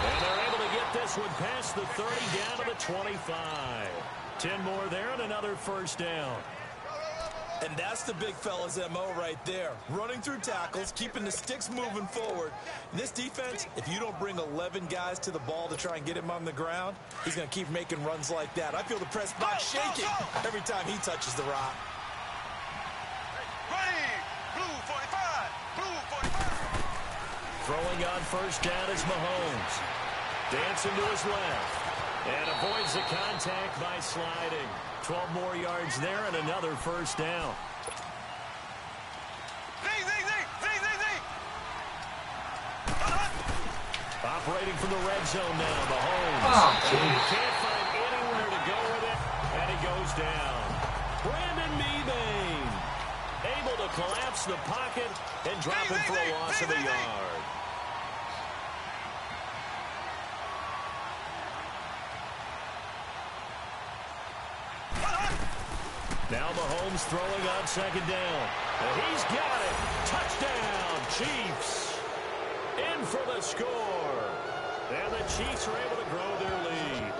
And they're able to get this one past the 30 down to the 25. 10 more there and another 1st down. And that's the big fella's MO right there. Running through tackles, keeping the sticks moving forward. In this defense, if you don't bring 11 guys to the ball to try and get him on the ground, he's going to keep making runs like that. I feel the press box shaking every time he touches the rock. Ready. Blue 45. Blue 45. Throwing on 1st down is Mahomes. Dancing to his left. And avoids the contact by sliding. 12 more yards there and another 1st down. Operating from the red zone now, Mahomes. Can't find anywhere to go with it, and he goes down. Brandon Mebane able to collapse the pocket and drop him for a loss of a yard. Now Mahomes throwing on 2nd down. And he's got it. Touchdown, Chiefs. In for the score. And the Chiefs are able to grow their lead.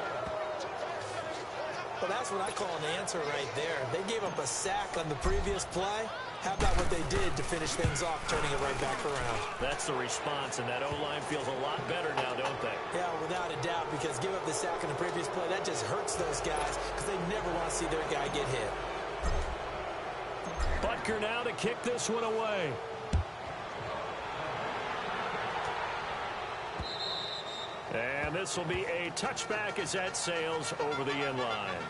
Well, that's what I call an answer right there. They gave up a sack on the previous play. How about what they did to finish things off, turning it right back around? That's the response, and that O-line feels a lot better now, don't they? Yeah, without a doubt, because give up the sack on the previous play, that just hurts those guys because they never want to see their guy get hit. Butker now to kick this one away. And this will be a touchback as that sails over the end line.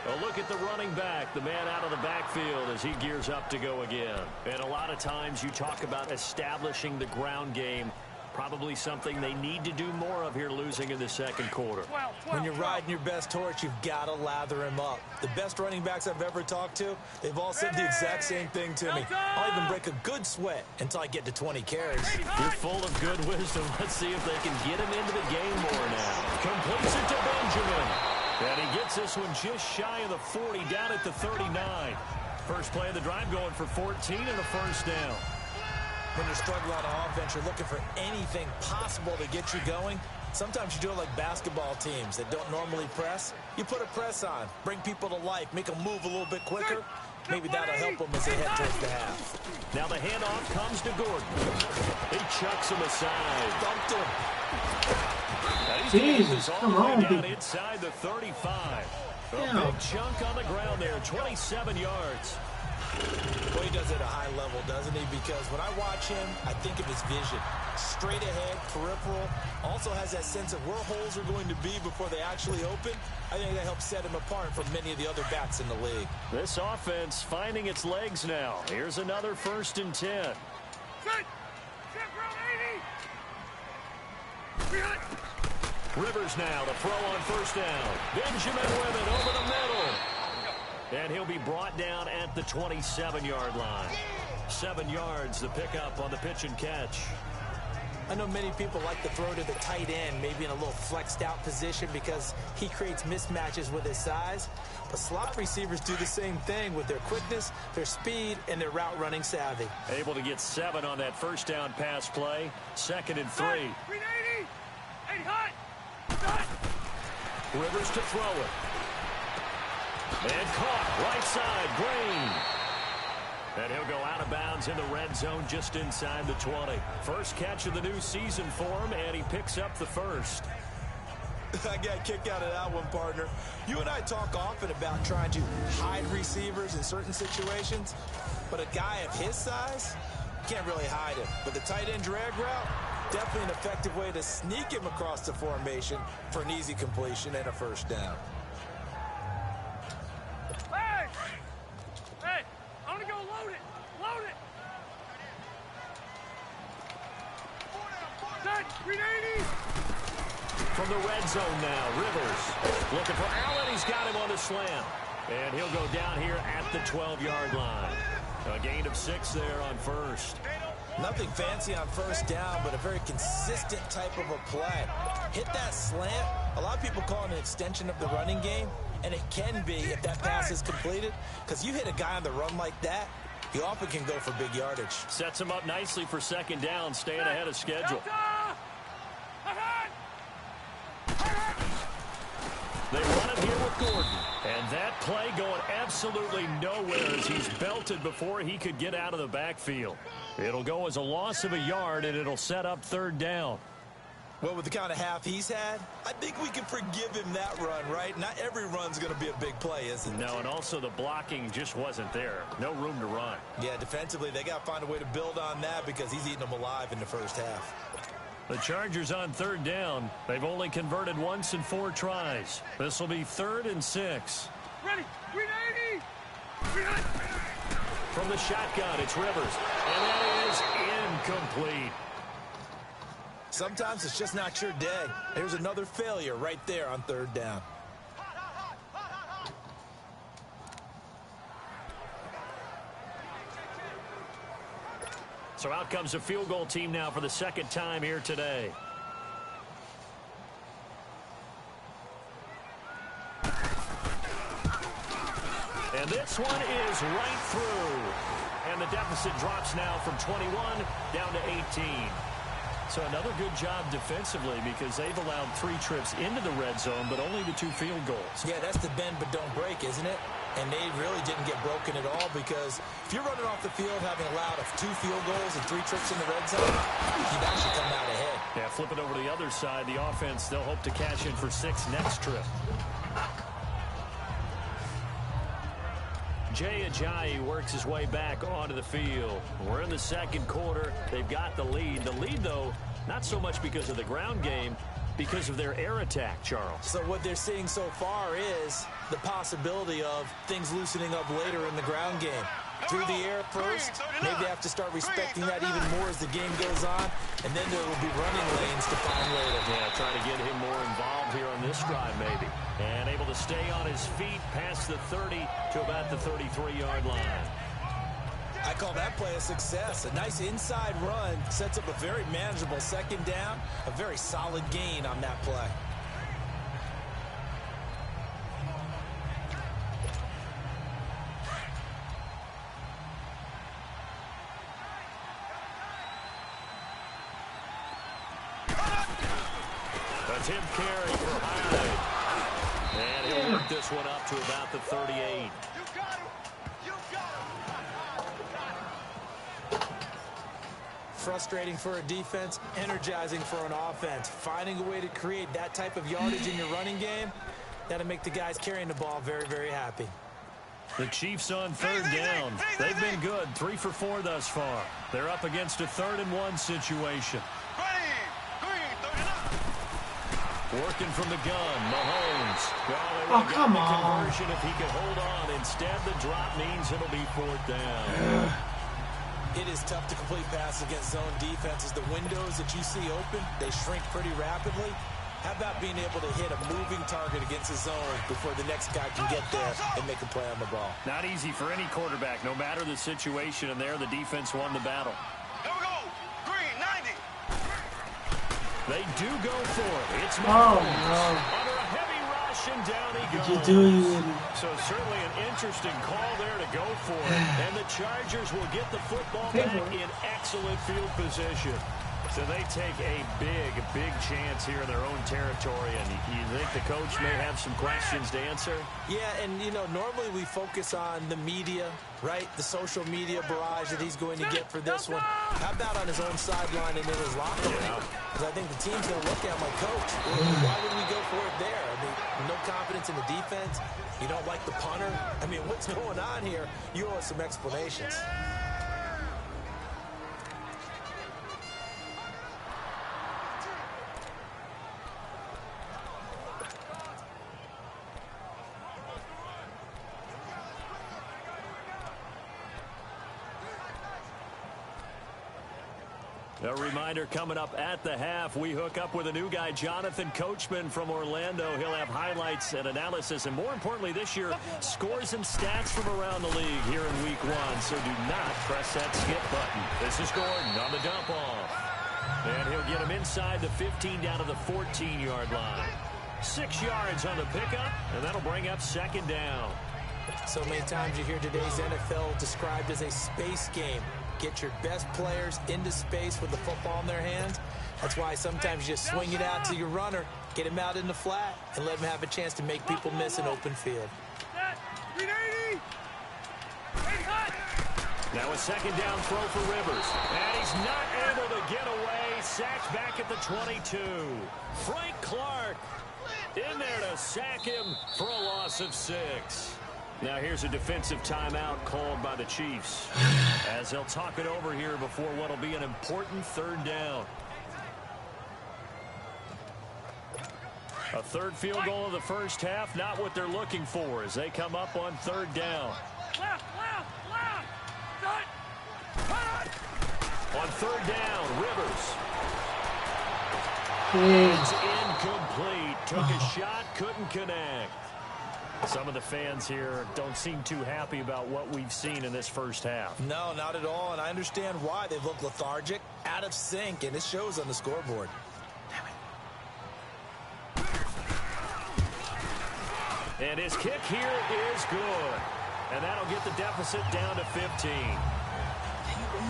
A look at the running back, the man out of the backfield as he gears up to go again. And a lot of times you talk about establishing the ground game. Probably something they need to do more of here, losing in the 2nd quarter. When you're riding your best horse, you've got to lather him up. The best running backs I've ever talked to, they've all said the exact same thing to me. I'll even break a good sweat until I get to 20 carries. You're full of good wisdom. Let's see if they can get him into the game more now. Completes it to Benjamin. And he gets this one just shy of the 40, down at the 39. First play of the drive going for 14 and a first down. When you're struggling on offense, you're looking for anything possible to get you going. Sometimes you do it like basketball teams that don't normally press. You put a press on, bring people to life, make them move a little bit quicker. Maybe that'll help them as they head towards the half. Now the handoff comes to Gordon. He chucks him aside. Dumped him. Jesus, come on, down dude. inside the 35. A Yeah. big chunk on the ground there, 27 yards. Well, he does it at a high level, doesn't he? Because when I watch him, I think of his vision. Straight ahead, peripheral. Also has that sense of where holes are going to be before they actually open. I think that helps set him apart from many of the other backs in the league. This offense finding its legs now. Here's another 1st and 10. Set round 80. Rivers now to throw on 1st down. Benjamin with it over the middle. And he'll be brought down at the 27-yard line. 7 yards the pickup on the pitch and catch. I know many people like to throw to the tight end, maybe in a little flexed out position because he creates mismatches with his size. But slot receivers do the same thing with their quickness, their speed, and their route running savvy. Able to get 7 on that 1st down pass play. 2nd and 3. 80 hot. Rivers to throw it. And caught right side, Green. And he'll go out of bounds in the red zone just inside the 20. First catch of the new season for him, and he picks up the first. I got a kick out of that one, partner. You and I talk often about trying to hide receivers in certain situations, but a guy of his size, you can't really hide him. But the tight end drag route, definitely an effective way to sneak him across the formation for an easy completion and a 1st down. Hey, I'm gonna go load it. Load it. Set, 380. From the red zone now, Rivers looking for Allen. He's got him on the slam. And he'll go down here at the 12-yard line. A gain of 6 there on 1st. Nothing fancy on 1st down, but a very consistent type of a play. Hit that slant. A lot of people call it an extension of the running game, and it can be if that pass is completed, because you hit a guy on the run like that, he often can go for big yardage. Sets him up nicely for 2nd down, staying ahead of schedule. They run it here with Gordon. And that play going absolutely nowhere as he's belted before he could get out of the backfield. It'll go as a loss of a yard, and it'll set up 3rd down. Well, with the kind of half he's had, I think we can forgive him that run, right? Not every run's going to be a big play, is it? No, and also the blocking just wasn't there. No room to run. Yeah, defensively, they got to find a way to build on that because he's eating them alive in the 1st half. The Chargers on 3rd down. They've only converted once in 4 tries. This will be 3rd and 6. Ready, 380. From the shotgun, it's Rivers. And that is incomplete. Sometimes it's just not your day. There's another failure right there on 3rd down. So out comes a field goal team now for the 2nd time here today. And this one is right through. And the deficit drops now from 21 down to 18. So another good job defensively because they've allowed 3 trips into the red zone, but only the 2 field goals. Yeah, that's the bend but don't break, isn't it? And they really didn't get broken at all because if you're running off the field having allowed 2 field goals and 3 trips in the red zone, you've actually come out ahead. Yeah, flip it over to the other side. The offense, they'll hope to cash in for 6 next trip. Jay Ajayi works his way back onto the field. We're in the 2nd quarter. They've got the lead. The lead, though, not so much because of the ground game, because of their air attack, Charles. So what they're seeing so far is the possibility of things loosening up later in the ground game. Through the air first, maybe they have to start respecting that even more as the game goes on, and then there will be running lanes to find later. Yeah, trying to get him more involved here on this drive, maybe. And able to stay on his feet past the 30 to about the 33-yard line. I call that play a success. A nice inside run sets up a very manageable 2nd down, a very solid gain on that play. him carrying for Hyde. And he'll work this one up to about the 38. Frustrating for a defense, energizing for an offense. Finding a way to create that type of yardage in your running game, that'll make the guys carrying the ball very, very happy. The Chiefs on third down. They've been good, 3 for 4 thus far. They're up against a 3rd-and-1 situation. Working from the gun, Mahomes. Oh, come on. Conversion if he can hold on. Instead, the drop means it'll be 4th down. It is tough to complete passes against zone defenses. The windows that you see open, they shrink pretty rapidly. How about being able to hit a moving target against a zone before the next guy can get there and make a play on the ball? Not easy for any quarterback, no matter the situation, and there the defense won the battle. Here we go. Green, 90. They do go for it. It's Oh, Mahomes. no. Under a heavy rush, and down he goes. What you doing? So certainly an interesting call there to go for it. And the Chargers will get the football back in excellent field position. So they take a big chance here in their own territory. And you think the coach may have some questions to answer? Yeah, and, you know, normally we focus on the media, right? The social media barrage that he's going to get for this one. How about on his own sideline and in his locker room? Because I think the team's going to look at my coach. Why would we go for it there? I mean, no confidence in the defense. You don't like the punter. I mean, what's going on here? You owe us some explanations. A reminder coming up at the half, we hook up with a new guy, Jonathan Coachman from Orlando. He'll have highlights and analysis, and more importantly this year, scores and stats from around the league here in week 1. So do not press that skip button. This is Gordon on the dump off. And he'll get him inside the 15 down to the 14-yard line. 6 yards on the pickup, and that'll bring up 2nd down. So many times you hear today's NFL described as a space game. Get your best players into space with the football in their hands. That's why sometimes you just swing it out to your runner, get him out in the flat, and let him have a chance to make people miss an open field. Now a 2nd down throw for Rivers. And he's not able to get away. Sacked back at the 22. Frank Clark in there to sack him for a loss of 6. Now here's a defensive timeout called by the Chiefs as they'll talk it over here before what'll be an important 3rd down. A 3rd field goal of the first half, not what they're looking for as they come up on 3rd down. On 3rd down, Rivers. It's incomplete. Took a shot, couldn't connect. Some of the fans here don't seem too happy about what we've seen in this first half. No, not at all, and I understand why. They look lethargic, out of sync, and it shows on the scoreboard. And his kick here is good. And that'll get the deficit down to 15.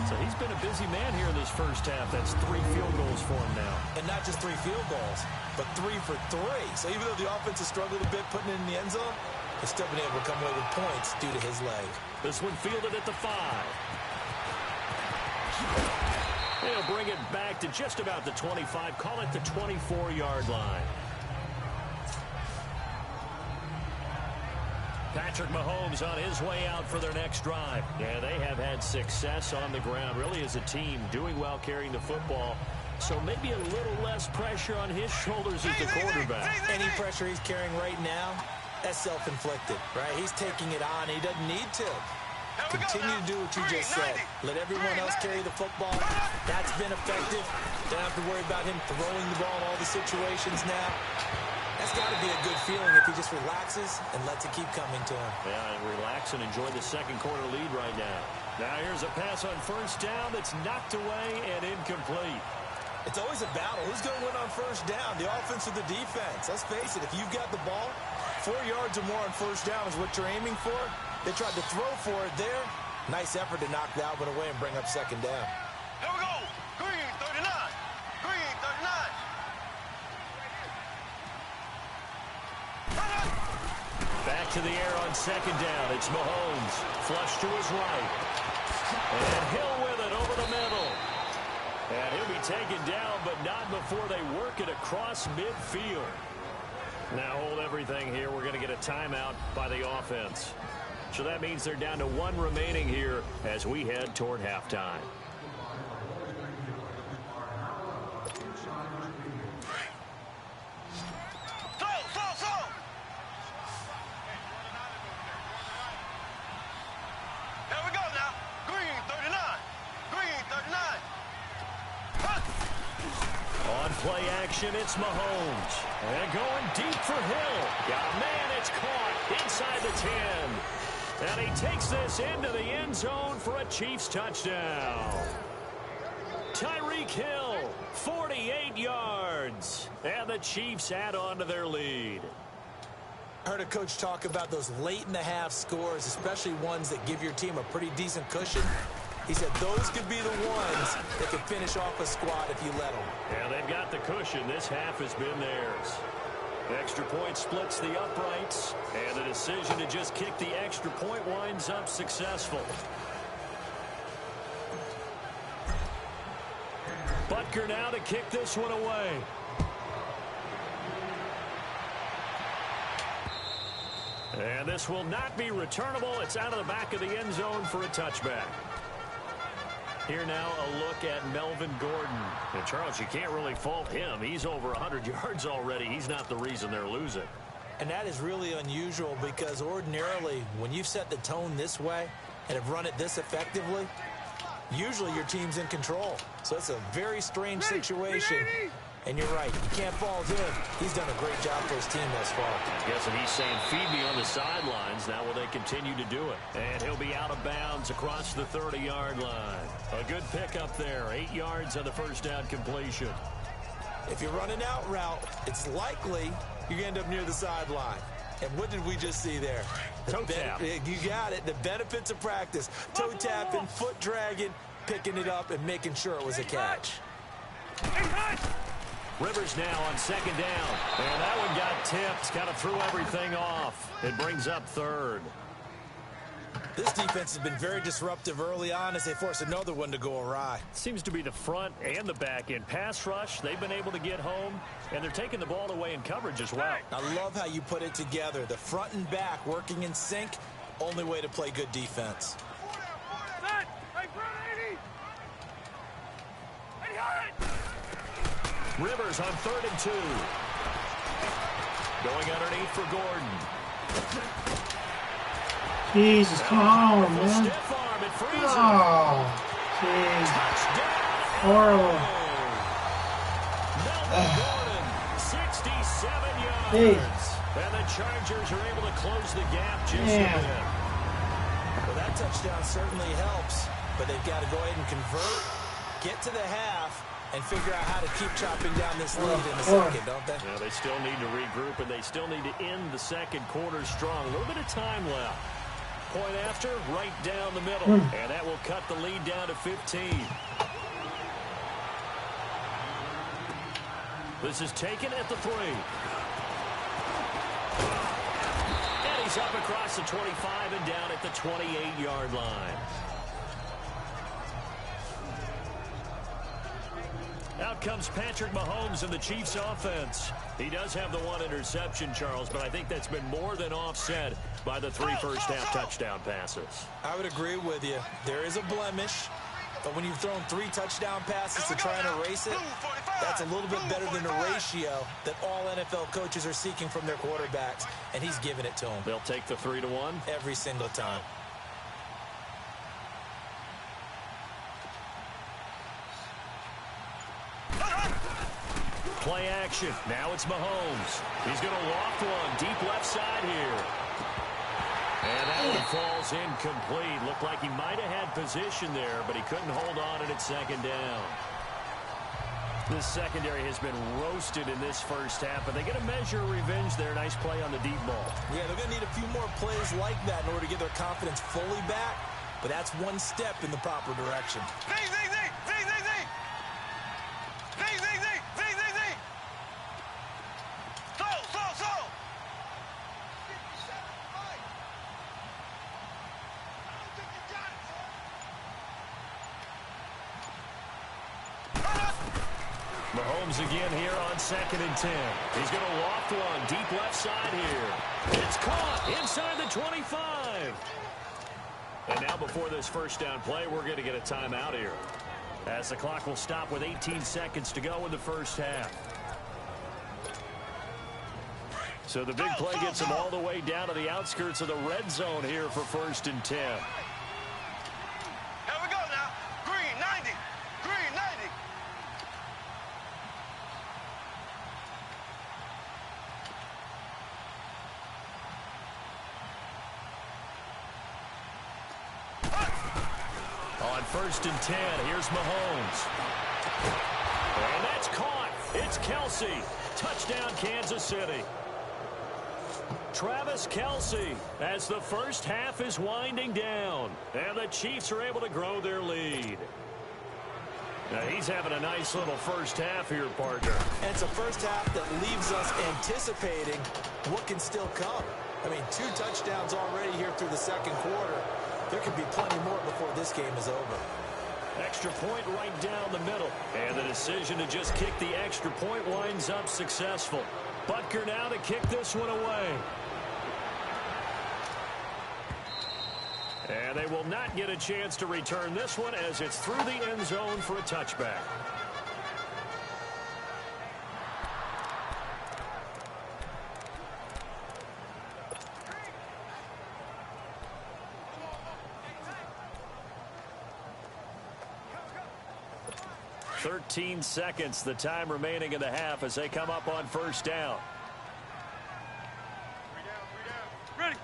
So he's been a busy man here in this first half. That's 3 field goals for him now. And not just 3 field goals, but 3 for 3. So even though the offense has struggled a bit putting it in the end zone, they've still been able to come away with points due to his leg. This one fielded at the 5. They'll bring it back to just about the 25. Call it the 24-yard line. Patrick Mahomes on his way out for their next drive. Yeah, they have had success on the ground, really as a team, doing well carrying the football. So maybe a little less pressure on his shoulders as the quarterback. Any pressure he's carrying right now, that's self-inflicted, right? He's taking it on. He doesn't need to. Continue to do what you just said. Let everyone else carry the football. That's been effective. Don't have to worry about him throwing the ball in all the situations now. That's got to be a good feeling if he just relaxes and lets it keep coming to him. Yeah, and relax and enjoy the 2nd quarter lead right now. Now here's a pass on 1st down that's knocked away and incomplete. It's always a battle. Who's going to win on 1st down, the offense or the defense? Let's face it, if you've got the ball, 4 yards or more on 1st down is what you're aiming for. They tried to throw for it there. Nice effort to knock that one away and bring up 2nd down. Here we go. Green, 39. Green, 39. to the air on second down. It's Mahomes. Flush to his right. And Hill with it over the middle. And he'll be taken down, but not before they work it across midfield. Now hold everything here. We're going to get a timeout by the offense. So that means they're down to one remaining here as we head toward halftime. Play action, it's Mahomes. And going deep for Hill. Got a man, it's caught inside the 10. And he takes this into the end zone for a Chiefs touchdown. Tyreek Hill, 48 yards. And the Chiefs add on to their lead. I heard a coach talk about those late-in-the-half scores, especially ones that give your team a pretty decent cushion. He said those could be the ones that could finish off a squad if you let them. Yeah, they've got the cushion. This half has been theirs. Extra point splits the uprights, and the decision to just kick the extra point winds up successful. Butker now to kick this one away. And this will not be returnable. It's out of the back of the end zone for a touchback. Here now a look at Melvin Gordon. And Charles, you can't really fault him. He's over 100 yards already. He's not the reason they're losing. And that is really unusual because ordinarily when you've set the tone this way and have run it this effectively, usually your team's in control. So it's a very strange situation. And you're right, you can't fault him. He's done a great job for his team thus far. Guessing he's saying, feed me on the sidelines. Now will they continue to do it? And he'll be out of bounds across the 30-yard line. A good pickup there. 8 yards on the first down completion. If you're running out route, it's likely you're going to end up near the sideline. And what did we just see there? Toe tap. You got it. The benefits of practice. Toe tapping, foot dragging, picking it up, and making sure it was a catch. Rivers now on second down. And that one got tipped. Kind of threw everything off. It brings up third. This defense has been very disruptive early on as they force another one to go awry. Seems to be the front and the back end. Pass rush, they've been able to get home, and they're taking the ball away in coverage as well. I love how you put it together. The front and back working in sync, only way to play good defense. Rivers on 3rd and 2. Going underneath for Gordon. Jesus, come on, man. Stiff arm, it frees him. Oh, jeez. Horrible. Melvin Gordon, 67 yards. Hey. And the Chargers are able to close the gap just a Man. bit. Well, that touchdown certainly helps, but they've got to go ahead and convert, get to the half, and figure out how to keep chopping down this lead in the second, don't they? Yeah, they still need to regroup, and they still need to end the second quarter strong. A little bit of time left. Point after, right down the middle. And that will cut the lead down to 15. This is taken at the 3. And he's up across the 25 and down at the 28-yard line. Out comes Patrick Mahomes in the Chiefs offense. He does have the one interception, Charles, but I think that's been more than offset by the 3 first-half touchdown passes. I would agree with you. There is a blemish, but when you've thrown 3 touchdown passes to try and erase it, that's a little bit better than the ratio that all NFL coaches are seeking from their quarterbacks, and he's giving it to them. They'll take the 3-1 every single time. Play action. Now it's Mahomes. He's going to loft one deep left side here. And that one falls incomplete. Looked like he might have had position there, but he couldn't hold on at second down. This secondary has been roasted in this first half, but they get a measure of revenge there. Nice play on the deep ball. Yeah, they're going to need a few more plays like that in order to get their confidence fully back, but that's one step in the proper direction. Mahomes again here on 2nd and 10. He's going to loft one deep left side here. It's caught inside the 25. And now before this first down play, we're going to get a timeout here, as the clock will stop with 18 seconds to go in the first half. So the big play gets him all the way down to the outskirts of the red zone here for 1st and 10. Here we go now. Green 90. Green 90. On 1st and 10, here's Mahomes. And that's caught. It's Kelsey. Touchdown, Kansas City. Travis Kelsey, as the first half is winding down, and the Chiefs are able to grow their lead. Now, he's having a nice little first half here, partner. And it's a first half that leaves us anticipating what can still come. I mean, 2 touchdowns already here through the second quarter. There could be plenty more before this game is over. Extra point right down the middle. And the decision to just kick the extra point winds up successful. Butker now to kick this one away. And they will not get a chance to return this one, as it's through the end zone for a touchback. "13 seconds, the time remaining in the half as they come up on first down. Ready.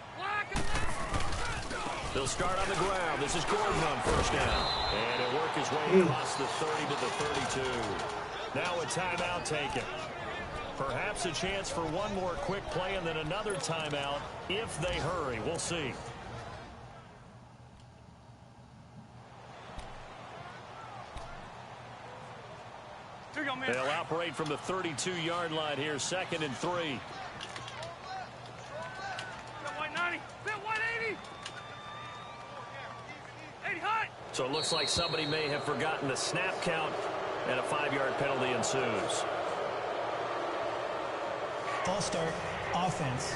They'll start on the ground. This is Gordon on first down. And he'll work his way across the 30 to the 32. Now a timeout taken. Perhaps a chance for one more quick play and then another timeout if they hurry. We'll see. They'll operate from the 32-yard line here, 2nd and 3. So it looks like somebody may have forgotten the snap count, and a 5-yard penalty ensues. False start, offense.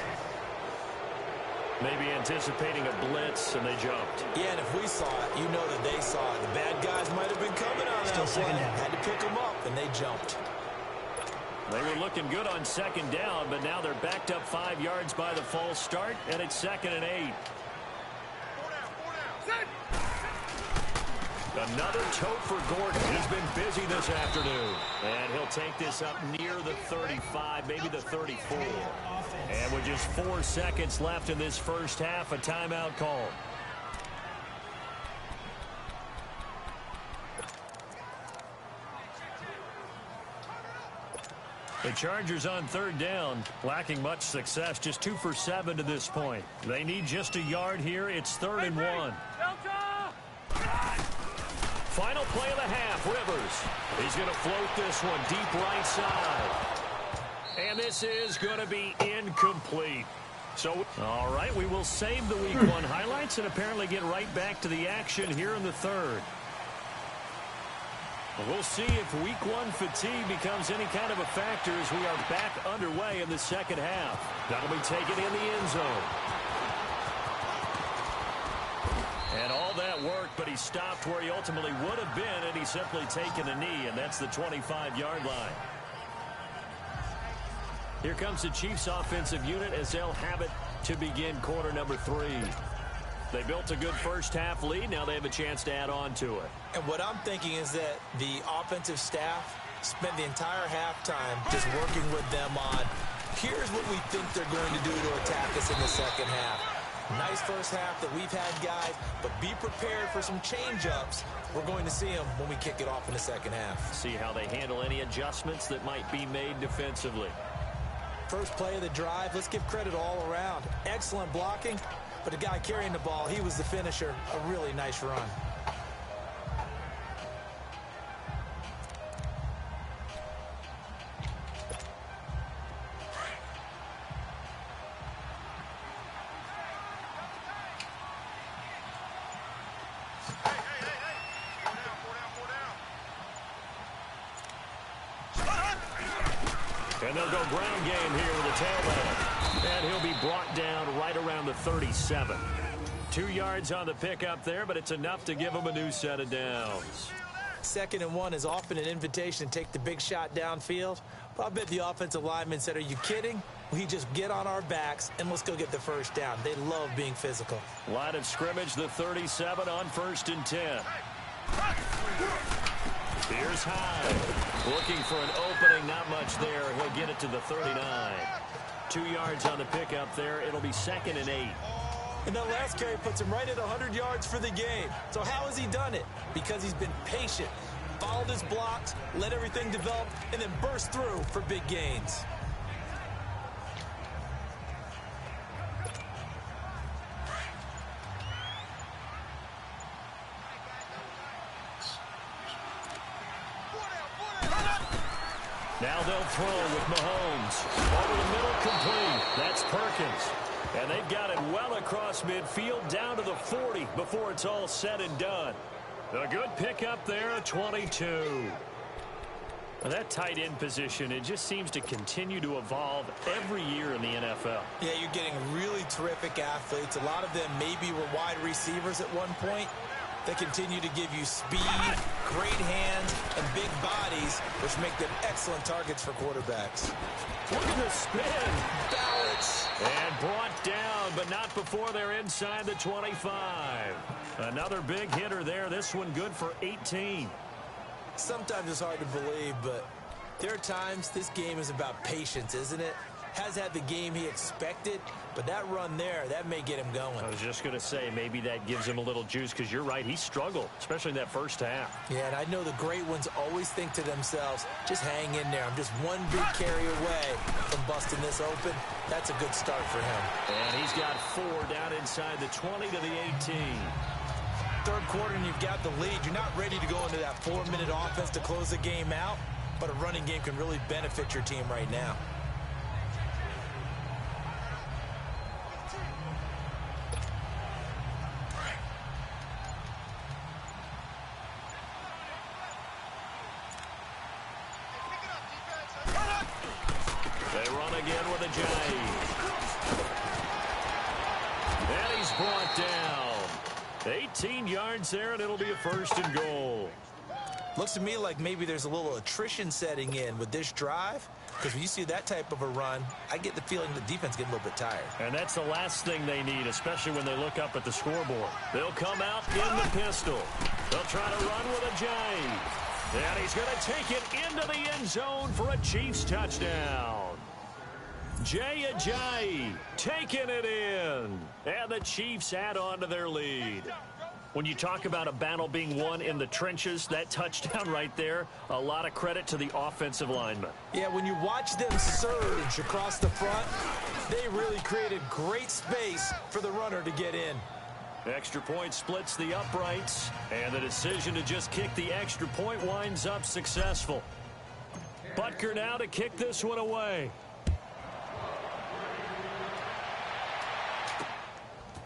Maybe anticipating a blitz, and they jumped. Yeah, and if we saw it, you know that they saw it. The bad guys might have been coming on Still that second play. down. Had to pick them up, and they jumped. They were looking good on 2nd down, but now they're backed up 5 yards by the false start, and it's 2nd and 8. Another tote for Gordon. He's been busy this afternoon. And he'll take this up near the 35, maybe the 34. And with just 4 seconds left in this first half, a timeout call. The Chargers on 3rd down, lacking much success, just 2 for 7 to this point. They need just a yard here. It's 3rd and 1. Final play of the half, Rivers. He's going to float this one deep right side. And this is going to be incomplete. So, all right, we will save the Week 1 highlights and apparently get right back to the action here in the 3rd. We'll see if Week 1 fatigue becomes any kind of a factor as we are back underway in the second half. That'll be taken in the end zone. And all that worked, but he stopped where he ultimately would have been, and he's simply taken a knee, and that's the 25-yard line. Here comes the Chiefs offensive unit as they'll have it to begin quarter number 3. They built a good first half lead. Now they have a chance to add on to it. And what I'm thinking is that the offensive staff spent the entire halftime just working with them on, here's what we think they're going to do to attack us in the second half. Nice first half that we've had, guys, but be prepared for some change-ups. We're going to see them when we kick it off in the second half. See how they handle any adjustments that might be made defensively. First play of the drive, let's give credit all around. Excellent blocking, but the guy carrying the ball, he was the finisher. A really nice run. And they'll go ground game here with a tailback. And he'll be brought down right around the 37. 2 yards on the pickup there, but it's enough to give him a new set of downs. 2nd and 1 is often an invitation to take the big shot downfield. But I bet the offensive lineman said, are you kidding? We just get on our backs and let's go get the first down. They love being physical. Line of scrimmage, the 37 on 1st and 10. Here's Hyde. Looking for an opening, not much there. He'll get it to the 39. 2 yards on the pickup there. It'll be 2nd and 8. And that last carry puts him right at 100 yards for the game. So how has he done it? Because he's been patient, followed his blocks, let everything develop, and then burst through for big gains. Now they'll throw with Mahomes. Over the middle, complete. That's Perkins. And they've got it well across midfield down to the 40 before it's all said and done. A good pickup there, 22. Well, that tight end position, it just seems to continue to evolve every year in the NFL. Yeah, you're getting really terrific athletes. A lot of them maybe were wide receivers at one point. They continue to give you speed, great hands, and big bodies, which make them excellent targets for quarterbacks. Look at the spin. Balance. And brought down, but not before they're inside the 25. Another big hitter there. This one good for 18. Sometimes it's hard to believe, but there are times this game is about patience, isn't it? Has had the game he expected, but that run there, that may get him going. I was just going to say, maybe that gives him a little juice, because you're right, he struggled, especially in that first half. Yeah, and I know the great ones always think to themselves, just hang in there. I'm just one big carry away from busting this open. That's a good start for him. And he's got 4 down inside the 20 to the 18. Third quarter and you've got the lead. You're not ready to go into that 4-minute offense to close the game out, but a running game can really benefit your team right now. They run again with a J. And he's brought down. 18 yards there, and it'll be a 1st and goal. Looks to me like maybe there's a little attrition setting in with this drive, because when you see that type of a run, I get the feeling the defense getting a little bit tired. And that's the last thing they need, especially when they look up at the scoreboard. They'll come out in the pistol. They'll try to run with a J. And he's going to take it into the end zone for a Chiefs touchdown. Jay Ajayi taking it in. And the Chiefs add on to their lead. When you talk about a battle being won in the trenches, that touchdown right there, a lot of credit to the offensive linemen. Yeah, when you watch them surge across the front, they really created great space for the runner to get in. Extra point splits the uprights, and the decision to just kick the extra point winds up successful. Butker now to kick this one away.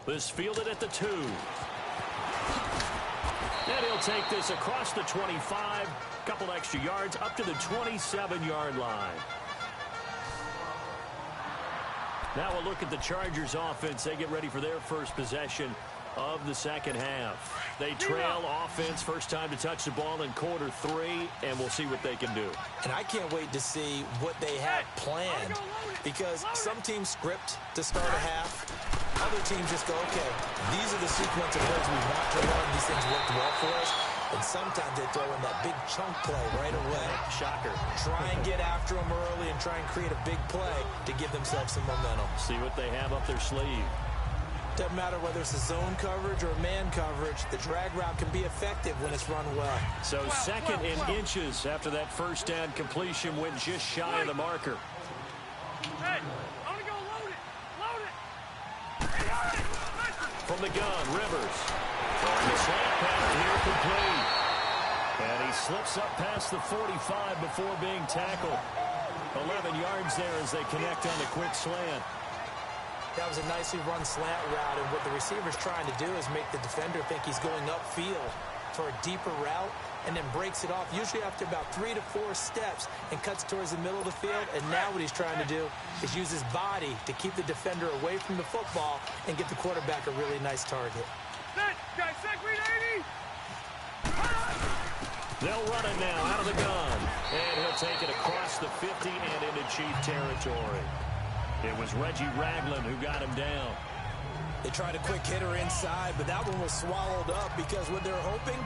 This fielded at the 2. And he'll take this across the 25, couple extra yards up to the 27-yard line. Now we'll look at the Chargers offense. They get ready for their first possession of the second half. They trail offense, first time to touch the ball in quarter 3, and we'll see what they can do. And I can't wait to see what they have planned, because some teams script to start a half. Other teams just go, okay, these are the sequence of plays we want to run. These things worked well for us. And sometimes they throw in that big chunk play right away. Shocker. Try and get after them early and try and create a big play to give themselves some momentum. See what they have up their sleeve. Doesn't matter whether it's a zone coverage or man coverage, the drag route can be effective when it's run well. So 2nd and inches after that first down completion went just shy of the marker. Hey, I'm gonna go load it. Load it. From the gun, Rivers. And the slant pattern here complete. And he slips up past the 45 before being tackled. 11 yards there as they connect on the quick slant. That was a nicely run slant route, and what the receiver's trying to do is make the defender think he's going upfield. for a deeper route and then breaks it off, usually after about 3 to 4 steps, and cuts towards the middle of the field. And now what he's trying to do is use his body to keep the defender away from the football and get the quarterback a really nice target. They'll run it now out of the gun. And he'll take it across the 50 and into Chief territory. It was Reggie Ragland who got him down. They tried a quick hitter inside, but that one was swallowed up because what they're hoping,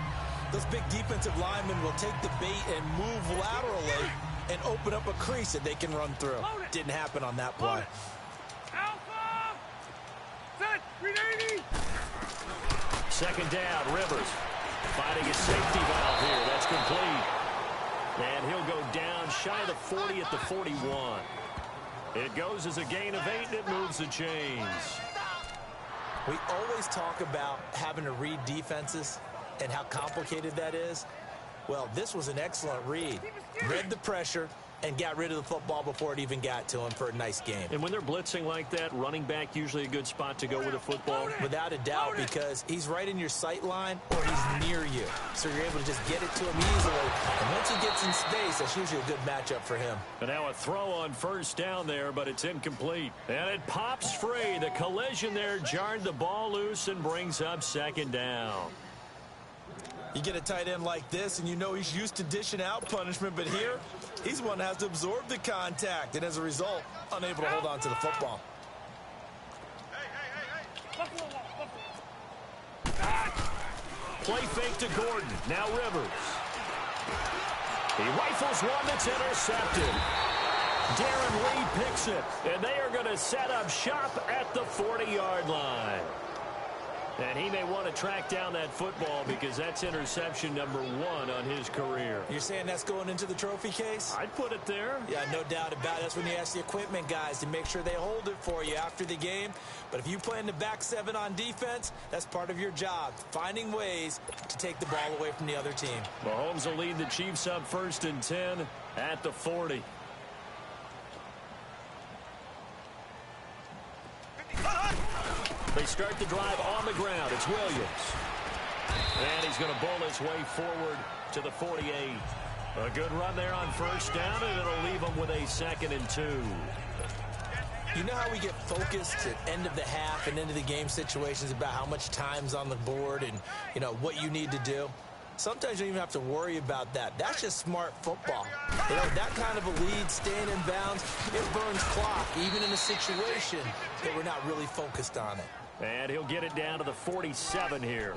those big defensive linemen will take the bait and move laterally and open up a crease that they can run through. Didn't happen on that play. Alpha! Set! 380! Second down, Rivers. Finding a safety valve here. That's complete. And he'll go down shy of the 40 at the 41. It goes as a gain of 8, and it moves the chains. We always talk about having to read defenses and how complicated that is. Well, this was an excellent read. Read the pressure and got rid of the football before it even got to him for a nice game. And when they're blitzing like that, running back usually a good spot to go with a football. Without a doubt, because he's right in your sight line or he's near you. So you're able to just get it to him easily. And once he gets in space, that's usually a good matchup for him. And now a throw on first down there, but it's incomplete. And it pops free. The collision there jarred the ball loose and brings up second down. You get a tight end like this, and you know he's used to dishing out punishment, but here, he's one that has to absorb the contact, and as a result, unable to hold on to the football. Play fake to Gordon. Now Rivers. He rifles one that's intercepted. Darren Lee picks it, and they are going to set up shop at the 40-yard line. And he may want to track down that football because that's interception number 1 on his career. You're saying that's going into the trophy case? I'd put it there. Yeah, no doubt about it. That's when you ask the equipment guys to make sure they hold it for you after the game. But if you play in the back 7 on defense, that's part of your job, finding ways to take the ball away from the other team. Mahomes will lead the Chiefs up 1st and 10 at the 40. They start the drive on the ground. It's Williams. And he's going to bowl his way forward to the 48. A good run there on first down, and it'll leave him with a 2nd and 2. You know how we get focused at end of the half and into the game situations about how much time's on the board and, you know, what you need to do? Sometimes you don't even have to worry about that. That's just smart football. You know, that kind of a lead, staying in bounds, it burns clock, even in a situation that we're not really focused on it. And he'll get it down to the 47 here.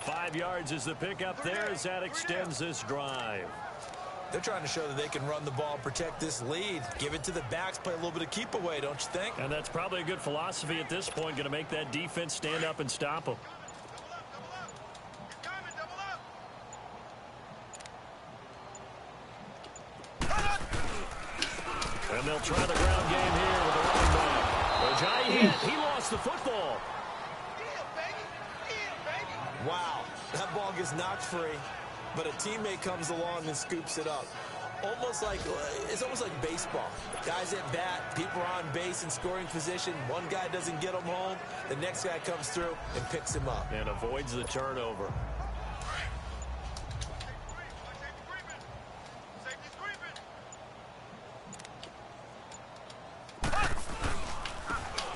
5 yards is the pickup there as that extends this drive. They're trying to show that they can run the ball and protect this lead. Give it to the backs, play a little bit of keep away, don't you think? And that's probably a good philosophy at this point, going to make that defense stand up and stop them. And they'll try the ground game here with the running back. Ajayi, he lost the football. Wow, that ball gets knocked free, but a teammate comes along and scoops it up. It's almost like baseball. Guys at bat, people are on base in scoring position. One guy doesn't get him home, the next guy comes through and picks him up. And avoids the turnover.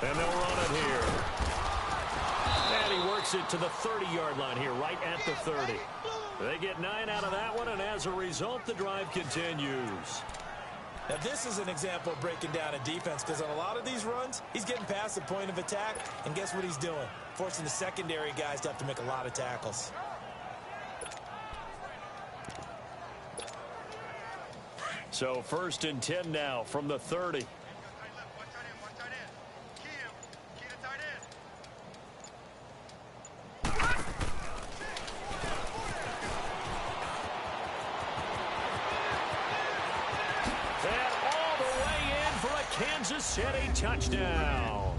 And they'll run it here. And he works it to the 30-yard line here, right at the 30. They get 9 out of that one, and as a result, the drive continues. Now, this is an example of breaking down a defense, because on a lot of these runs, he's getting past the point of attack, and guess what he's doing? Forcing the secondary guys to have to make a lot of tackles. So 1st and 10 now from the 30. Kansas City touchdown.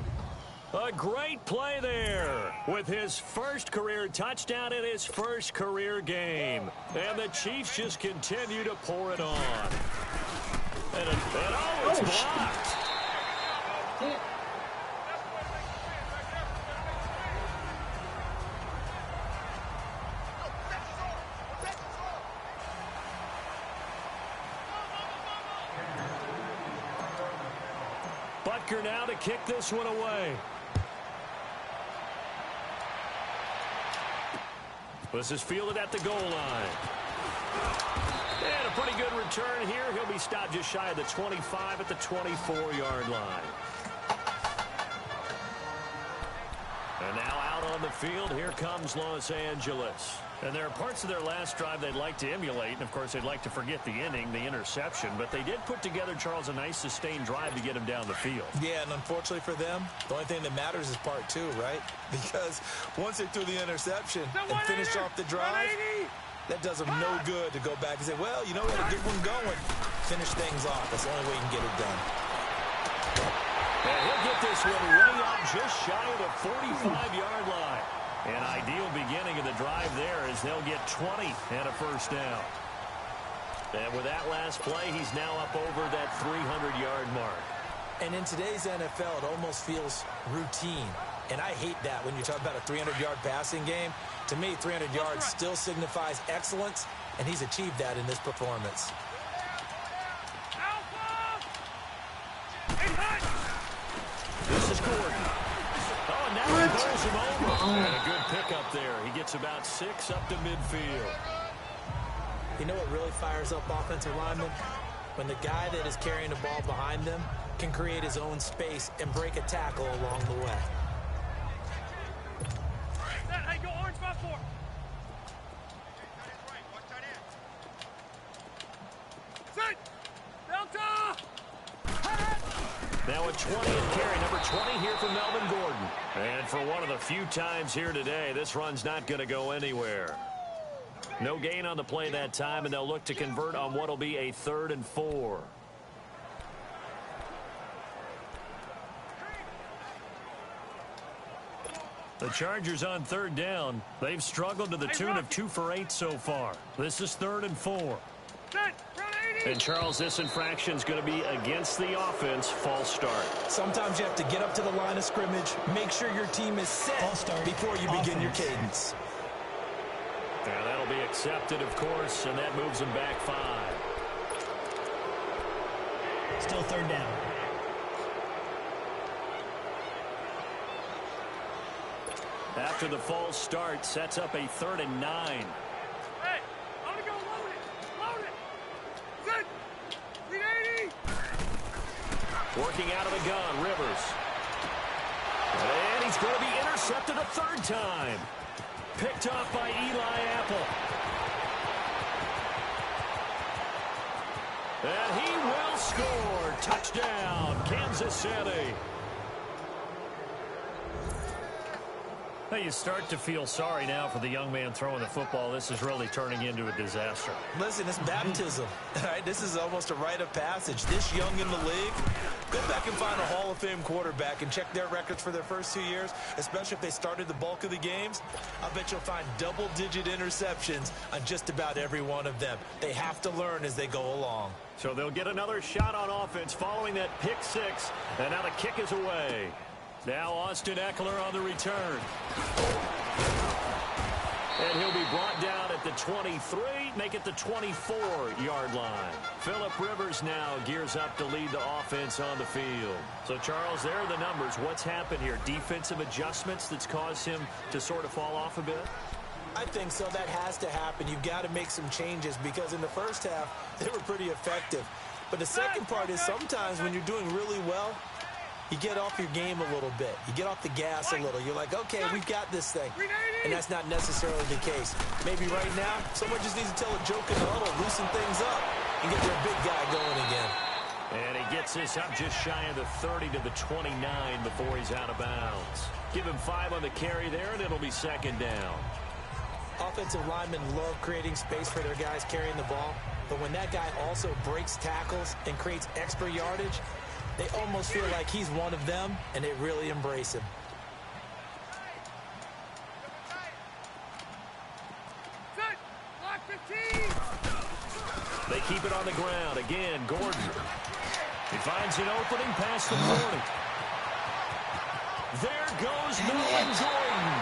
A great play there with his first career touchdown in his first career game. And the Chiefs just continue to pour it on. And it's blocked. Butker now to kick this one away. This is fielded at the goal line. And a pretty good return here. He'll be stopped just shy of the 25 at the 24-yard line. And now out on the field, here comes Los Angeles. And there are parts of their last drive they'd like to emulate. And, of course, they'd like to forget the inning, the interception. But they did put together, Charles, a nice sustained drive to get him down the field. Yeah, and unfortunately for them, the only thing that matters is part two, right? Because once they threw the interception and finished off the drive, that does them no good to go back and say, well, you know, we had a good one going. Finish things off. That's the only way you can get it done. And he'll get this one way up just shy of the 45-yard line. An ideal beginning of the drive there as they'll get 20 and a first down. And with that last play, he's now up over that 300-yard mark. And in today's NFL, it almost feels routine. And I hate that when you talk about a 300-yard passing game. To me, 300 yards still signifies excellence, and he's achieved that in this performance. This is Gordon. Oh, and now he throws him over. And a good pickup there. He gets about 6 up to midfield. You know what really fires up offensive linemen? When the guy that is carrying the ball behind them can create his own space and break a tackle along the way. Hey, go orange 5-4. Set. Delta. Now a 20 and carry, number 20 here for Melvin Gordon. And for one of the few times here today, this run's not going to go anywhere. No gain on the play that time, and they'll look to convert on what will be a 3rd and 4. The Chargers on 3rd down. They've struggled to the tune of 2 for 8 so far. This is 3rd and 4. And, Charles, this infraction's going to be against the offense. False start. Sometimes you have to get up to the line of scrimmage, make sure your team is set before you begin your cadence. And that'll be accepted, of course, and that moves them back 5. Still 3rd down. After the false start, sets up a 3rd and 9. Hey, I'm gonna go load it. Load it. Set. 380. Working out of the gun, Rivers. And he's going to be intercepted a 3rd time. Picked up by Eli Apple. And he will score. Touchdown, Kansas City. Hey, you start to feel sorry now for the young man throwing the football. This is really turning into a disaster. Listen, it's baptism. Right? This is almost a rite of passage. This young in the league, go back and find a Hall of Fame quarterback and check their records for their first 2 years, especially if they started the bulk of the games. I bet you'll find double-digit interceptions on just about every one of them. They have to learn as they go along. So they'll get another shot on offense following that pick 6, and now the kick is away. Now Austin Eckler on the return. And he'll be brought down at the 23, make it the 24-yard line. Phillip Rivers now gears up to lead the offense on the field. So, Charles, there are the numbers. What's happened here? Defensive adjustments that's caused him to sort of fall off a bit? I think so. That has to happen. You've got to make some changes because in the first half, they were pretty effective. But the second part is sometimes when you're doing really well, you get off your game a little bit. You get off the gas a little. You're like, okay, we've got this thing. And that's not necessarily the case. Maybe right now, someone just needs to tell a joke in the huddle, loosen things up, and get their big guy going again. And he gets this up just shy of the 30 to the 29 before he's out of bounds. Give him 5 on the carry there, and it'll be 2nd down. Offensive linemen love creating space for their guys carrying the ball. But when that guy also breaks tackles and creates extra yardage, they almost feel like he's one of them, and they really embrace him. They keep it on the ground. Again, Gordon. He finds an opening past the 40. There goes Melvin Gordon.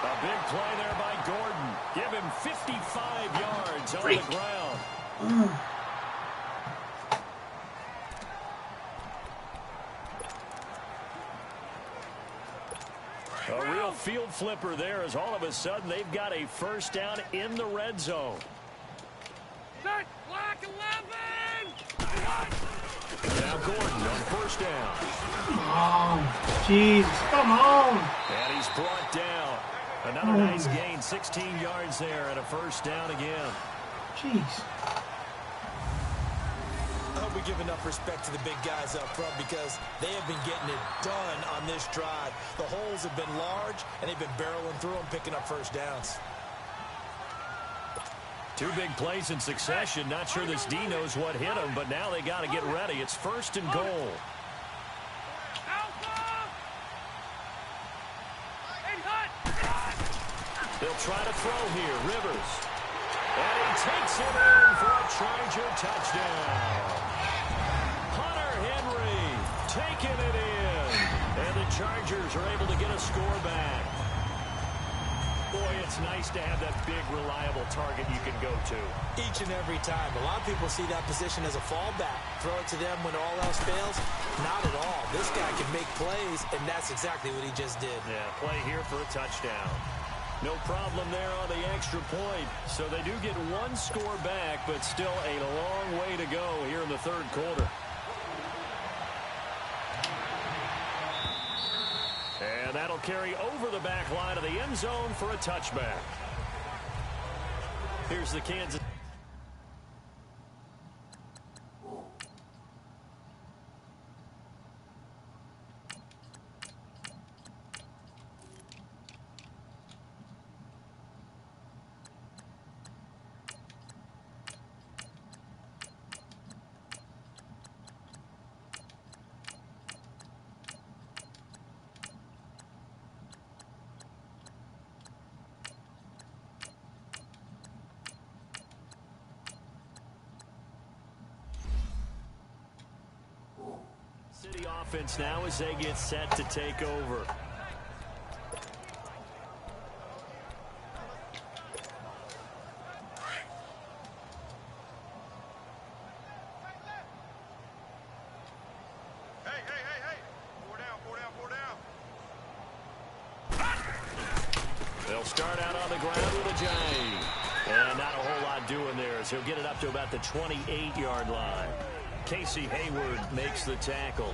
A big play there by Gordon. Give him 55 yards on the ground. field flipper there as all of a sudden they've got a first down in the red zone. Black 11! Now Gordon on first down. Come on. Jeez, come on. And he's brought down. Another nice gain, 16 yards there and a first down again. Jeez. I hope we give enough respect to the big guys up front because they have been getting it done on this drive. The holes have been large, and they've been barreling through them, picking up first downs. Two big plays in succession. Not sure this D knows what hit him, but now they got to get ready. It's first and goal. They'll try to throw here. Rivers. And he takes it in for a Charger touchdown. Hunter Henry taking it in. And the Chargers are able to get a score back. Boy, it's nice to have that big, reliable target you can go to. Each and every time. A lot of people see that position as a fallback. Throw it to them when all else fails. Not at all. This guy can make plays, and that's exactly what he just did. Yeah, play here for a touchdown. No problem there on the extra point. So they do get one score back, but still a long way to go here in the third quarter. And that'll carry over the back line of the end zone for a touchback. Here's the Kansas. City offense now as they get set to take over. Hey. Four down. They'll start out on the ground with a jag. And not a whole lot doing there as he'll get it up to about the 28-yard line. Casey Hayward makes the tackle.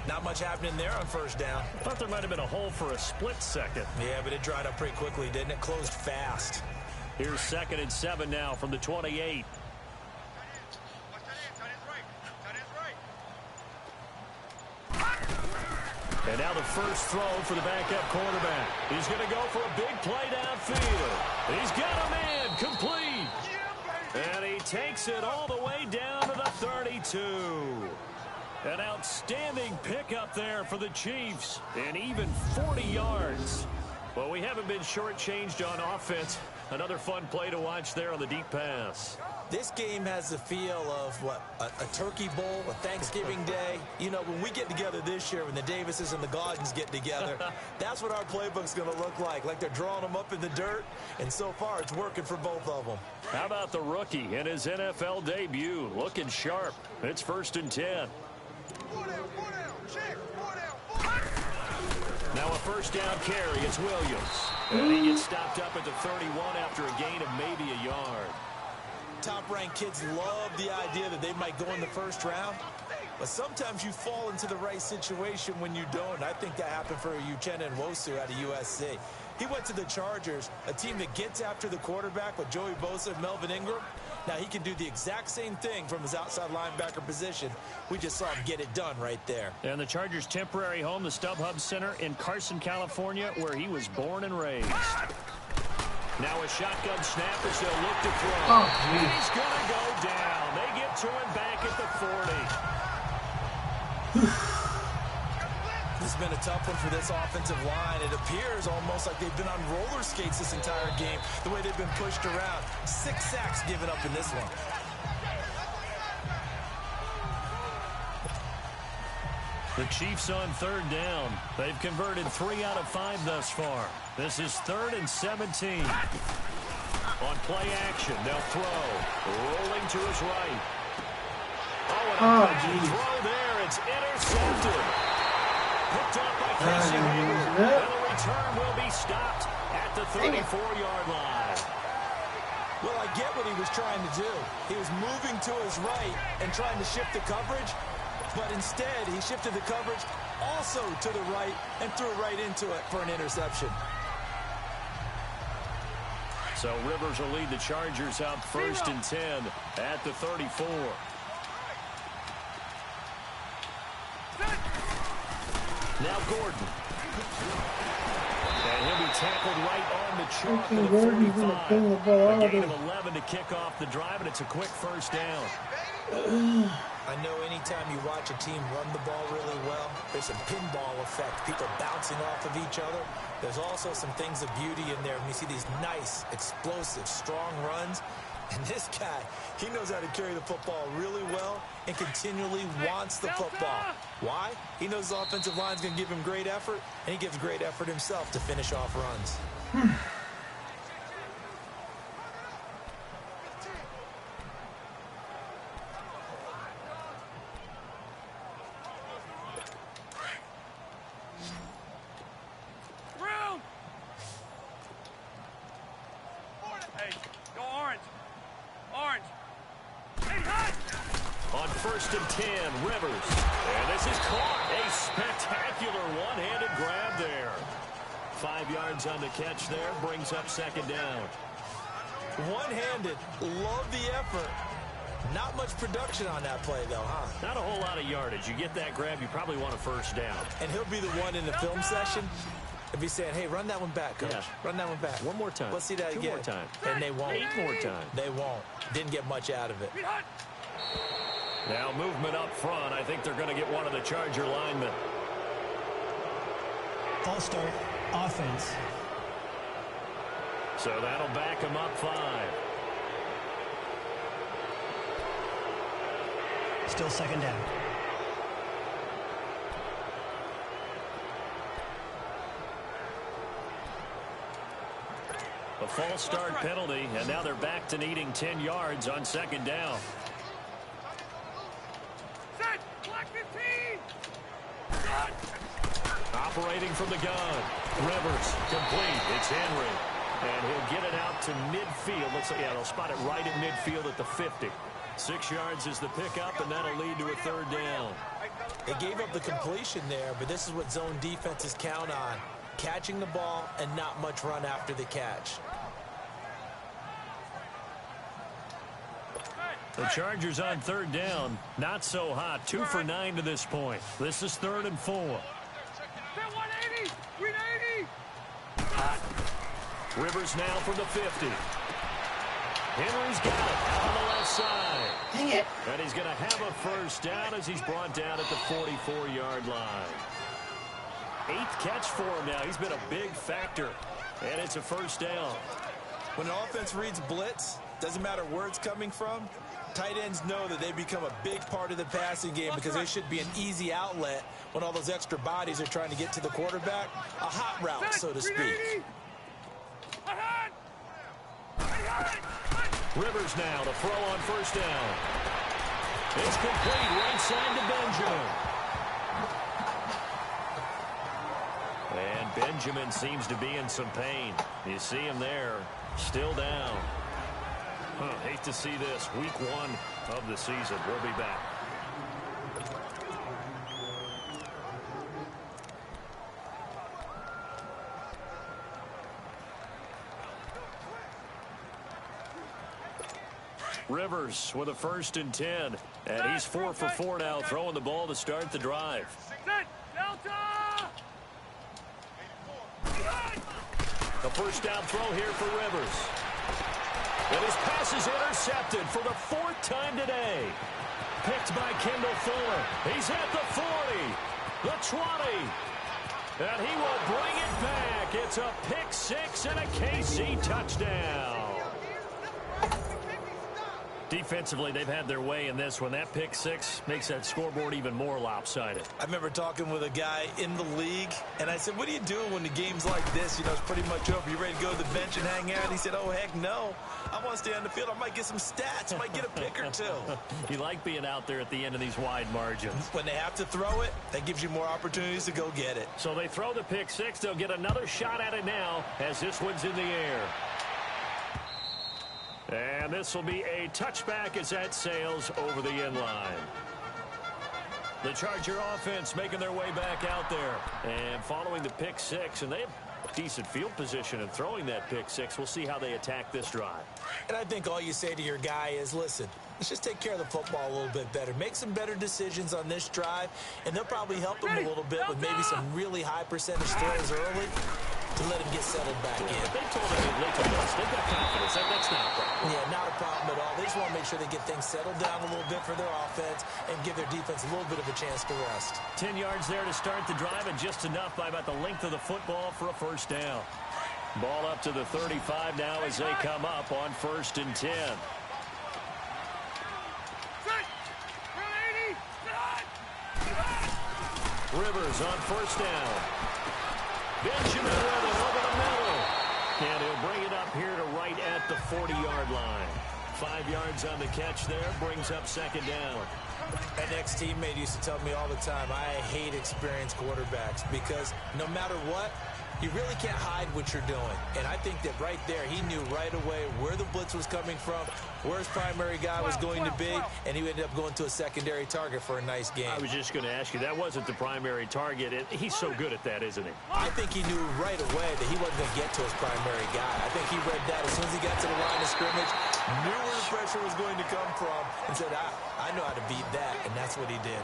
Not much happening there on first down. Thought there might have been a hole for a split second. Yeah, but it dried up pretty quickly, didn't it? Closed fast. Here's 2nd and 7 now from the 28. And now the first throw for the backup quarterback. He's going to go for a big play downfield. He's got a man complete. And he takes it all the way down to the 32. An outstanding pickup there for the Chiefs. And even 40 yards. Well, we haven't been shortchanged on offense. Another fun play to watch there on the deep pass. This game has the feel of, what, a turkey bowl, a Thanksgiving day. You know, when we get together this year, when the Davises and the Gaudens get together, that's what our playbook's going to look like they're drawing them up in the dirt. And so far, it's working for both of them. How about the rookie in his NFL debut? Looking sharp. It's 1st and 10. Now a first down carry. It's Williams. And he gets stopped up at the 31 after a gain of maybe a yard. Top-ranked kids love the idea that they might go in the first round. But sometimes you fall into the right situation when you don't. I think that happened for Uchenna Nwosu out of USC. He went to the Chargers, a team that gets after the quarterback with Joey Bosa and Melvin Ingram. Now he can do the exact same thing from his outside linebacker position. We just saw him get it done right there. And the Chargers' temporary home, the StubHub Center in Carson, California, where he was born and raised. Now a shotgun snap as they'll look to throw. Oh, and he's going to go down. They get to him back at the 40. This has been a tough one for this offensive line. It appears almost like they've been on roller skates this entire game, the way they've been pushed around. 6 sacks given up in this one. The Chiefs on 3rd down. They've converted 3 out of 5 thus far. This is 3rd and 17. On play action, they'll throw. Rolling to his right. Oh, and a throw there. It's intercepted. Picked up by Casey Hayward. And the return will be stopped at the 34-yard line. Well, I get what he was trying to do. He was moving to his right and trying to shift the coverage, but instead he shifted the coverage also to the right and threw right into it for an interception. So Rivers will lead the Chargers out 1st and 10 at the 34. Now Gordon. And he'll be tackled right on the chalk of the 45. A gain of 11 to kick off the drive, and it's a quick first down. I know anytime you watch a team run the ball really well, there's a pinball effect, people bouncing off of each other. There's also some things of beauty in there when you see these nice, explosive, strong runs. And this guy, he knows how to carry the football really well and continually wants the football. Why? He knows the offensive line's going to give him great effort, and he gives great effort himself to finish off runs. On 1st and 10, Rivers. And this is caught. A spectacular one-handed grab there. 5 yards on the catch there. Brings up 2nd down. One-handed. Love the effort. Not much production on that play, though, huh? Not a whole lot of yardage. You get that grab, you probably want a 1st down. And he'll be the one in the film session if he's saying, hey, run that one back, coach. Yeah. Run that one back. One more time. Let's see that 2 again. more time. And they won't. 8 more time. They won't. Didn't get much out of it. Now movement up front. I think they're going to get one of the Charger linemen. False start. Offense. So that'll back him up 5. Still 2nd down. A false start penalty, and now they're back to needing 10 yards on 2nd down. Set! Black 15! Operating from the gun. Rivers, complete. It's Henry. And he'll get it out to midfield. Let's say, yeah, they'll spot it right at midfield at the 50. 6 yards is the pickup, and that'll lead to a 3rd down. They gave up the completion there, but this is what zone defenses count on. Catching the ball and not much run after the catch. The Chargers on 3rd down. Not so hot. 2 for 9 to this point. This is 3rd and 4. 180! 380! Rivers now from the 50. Henry's got it out on the left side. Dang it. And he's going to have a 1st down as he's brought down at the 44-yard line. 8th catch for him now. He's been a big factor. And it's a 1st down. When an offense reads blitz, doesn't matter where it's coming from, tight ends know that they become a big part of the passing game because there should be an easy outlet when all those extra bodies are trying to get to the quarterback. A hot route, so to speak. Rivers now to throw on 1st down. It's complete right side to Benjamin. And Benjamin seems to be in some pain. You see him there, still down. Hate to see this. Week 1 of the season. We'll be back. Rivers with a 1st and 10. And he's 4 for 4 now, throwing the ball to start the drive. The 1st down throw here for Rivers. And his pass is intercepted for the 4th time today. Picked by Kendall Fuller. He's at the 40, the 20. And he will bring it back. It's a pick 6 and a KC touchdown. Defensively, they've had their way in this one. That pick six makes that scoreboard even more lopsided. I remember talking with a guy in the league, and I said, what do you do when the game's like this? You know, it's pretty much over. You ready to go to the bench and hang out? And he said, oh, heck no. I want to stay on the field. I might get some stats. I might get a pick or two. You like being out there at the end of these wide margins. When they have to throw it, that gives you more opportunities to go get it. So they throw the pick six. They'll get another shot at it now as this one's in the air. And this will be a touchback as that sails over the end line. The Charger offense making their way back out there. And following the pick six, and they have decent field position and throwing that pick six. We'll see how they attack this drive. And I think all you say to your guy is, listen, let's just take care of the football a little bit better. Make some better decisions on this drive, and they'll probably help him a little bit with maybe some really high percentage throws early to let him get settled back in. They told him they've got confidence. That's not a problem. Yeah, not a problem at all. They just want to make sure they get things settled down a little bit for their offense and give their defense a little bit of a chance to rest. 10 yards there to start the drive, and just enough by about the length of the football for a first down. Ball up to the 35 now as they come up on 1st and 10. Rivers on 1st down. Benjamin with it over the middle. And he'll bring it up here to right at the 40-yard line. 5 yards on the catch there, brings up 2nd down. An ex-teammate used to tell me all the time, I hate experienced quarterbacks because no matter what, you really can't hide what you're doing. And I think that right there, he knew right away where the blitz was coming from, where his primary guy was going to be, and he ended up going to a secondary target for a nice game. I was just going to ask you, that wasn't the primary target. He's so good at that, isn't he? I think he knew right away that he wasn't going to get to his primary guy. I think he read that as soon as he got to the line of scrimmage, knew where the pressure was going to come from, and said, I know how to beat that, and that's what he did.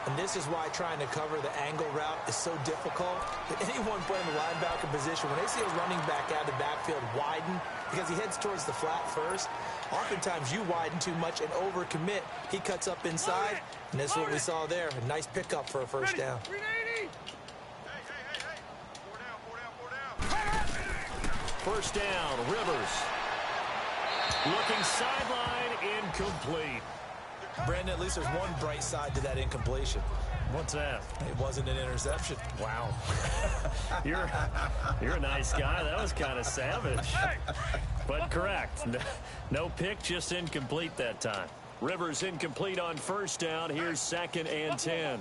And this is why trying to cover the angle route is so difficult. Anyone playing the linebacker position, when they see a running back out of the backfield widen, because he heads towards the flat first, oftentimes you widen too much and overcommit. He cuts up inside, and this is what we saw there. A nice pickup for a first down. First down, Rivers. Looking sideline, incomplete. Brandon, at least there's one bright side to that incompletion. What's that? It wasn't an interception. Wow. You're a nice guy. That was kind of savage. But correct. No pick, just incomplete that time. Rivers incomplete on 1st down. Here's 2nd and 10.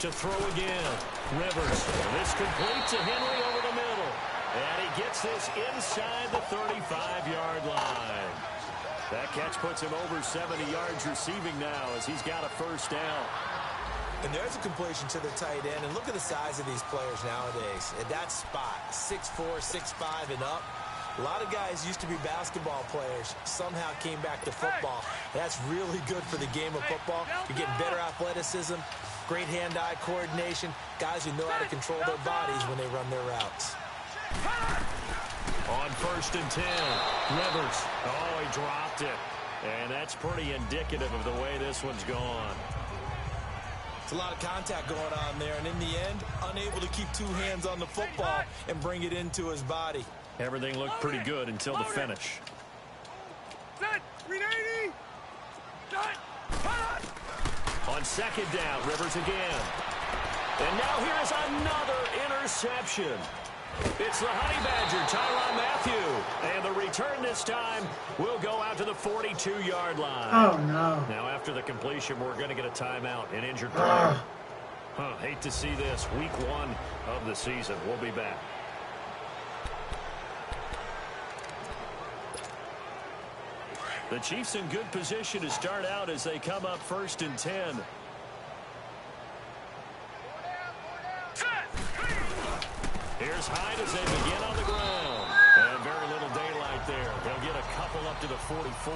To throw again. Rivers. This complete to Henry over the middle. And he gets this inside the 35-yard line. That catch puts him over 70 yards receiving now as he's got a first down. And there's a completion to the tight end. And look at the size of these players nowadays. At that spot, 6'4", 6'5", and up. A lot of guys used to be basketball players, somehow came back to football. That's really good for the game of football. You're getting better athleticism, great hand-eye coordination, guys who know how to control their bodies when they run their routes. On 1st and 10, Rivers. Oh, he dropped it. And that's pretty indicative of the way this one's gone. It's a lot of contact going on there, and in the end, unable to keep two hands on the football and bring it into his body. Everything looked pretty good until the finish. On 2nd down, Rivers again. And now here's another interception. It's the Honey Badger, Tyrann Mathieu. And the return this time will go out to the 42-yard line. Oh, no. Now, after the completion, we're going to get a timeout, an injured player. Hate to see this. Week 1 of the season. We'll be back. The Chiefs in good position to start out as they come up 1st and 10. Here's Hyde as they begin on the ground. And very little daylight there. They'll get a couple up to the 44.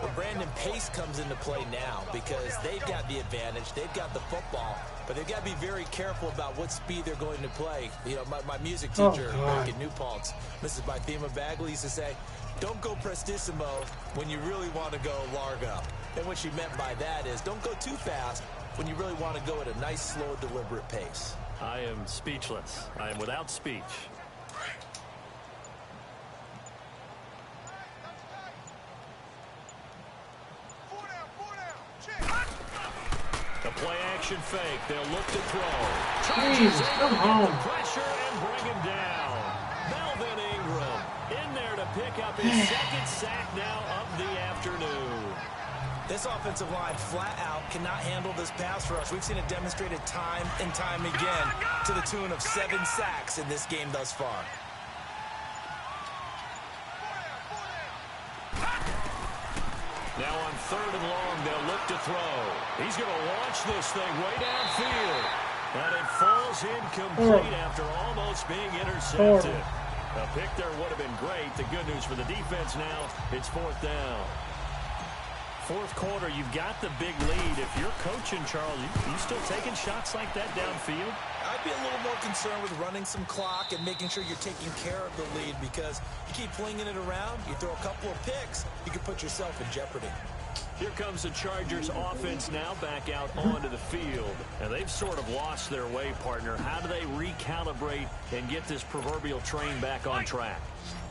Well, Brandon, pace comes into play now because they've got the advantage. They've got the football, but they've got to be very careful about what speed they're going to play. You know, my music teacher back in New Paltz, Mrs. Bythema Bagley, used to say, don't go prestissimo when you really want to go largo. And what she meant by that is don't go too fast when you really want to go at a nice, slow, deliberate pace. I am speechless. I am without speech. play action fake. They'll look to throw. Jeez, come on. Pressure and bring him down. Melvin Ingram in there to pick up his second sack now of the afternoon. This offensive line flat out cannot handle this pass rush. We've seen it demonstrated time and time again to the tune of 7 sacks in this game thus far. Now on 3rd and long, they'll look to throw. He's going to launch this thing way downfield. And it falls incomplete after almost being intercepted. A pick there would have been great. The good news for the defense now, it's 4th down. 4th quarter, you've got the big lead. If you're coaching, Charles, you still taking shots like that downfield? I'd be a little more concerned with running some clock and making sure you're taking care of the lead, because you keep flinging it around, you throw a couple of picks, you can put yourself in jeopardy. Here comes the Chargers offense now back out onto the field. And they've sort of lost their way, partner. How do they recalibrate and get this proverbial train back on track?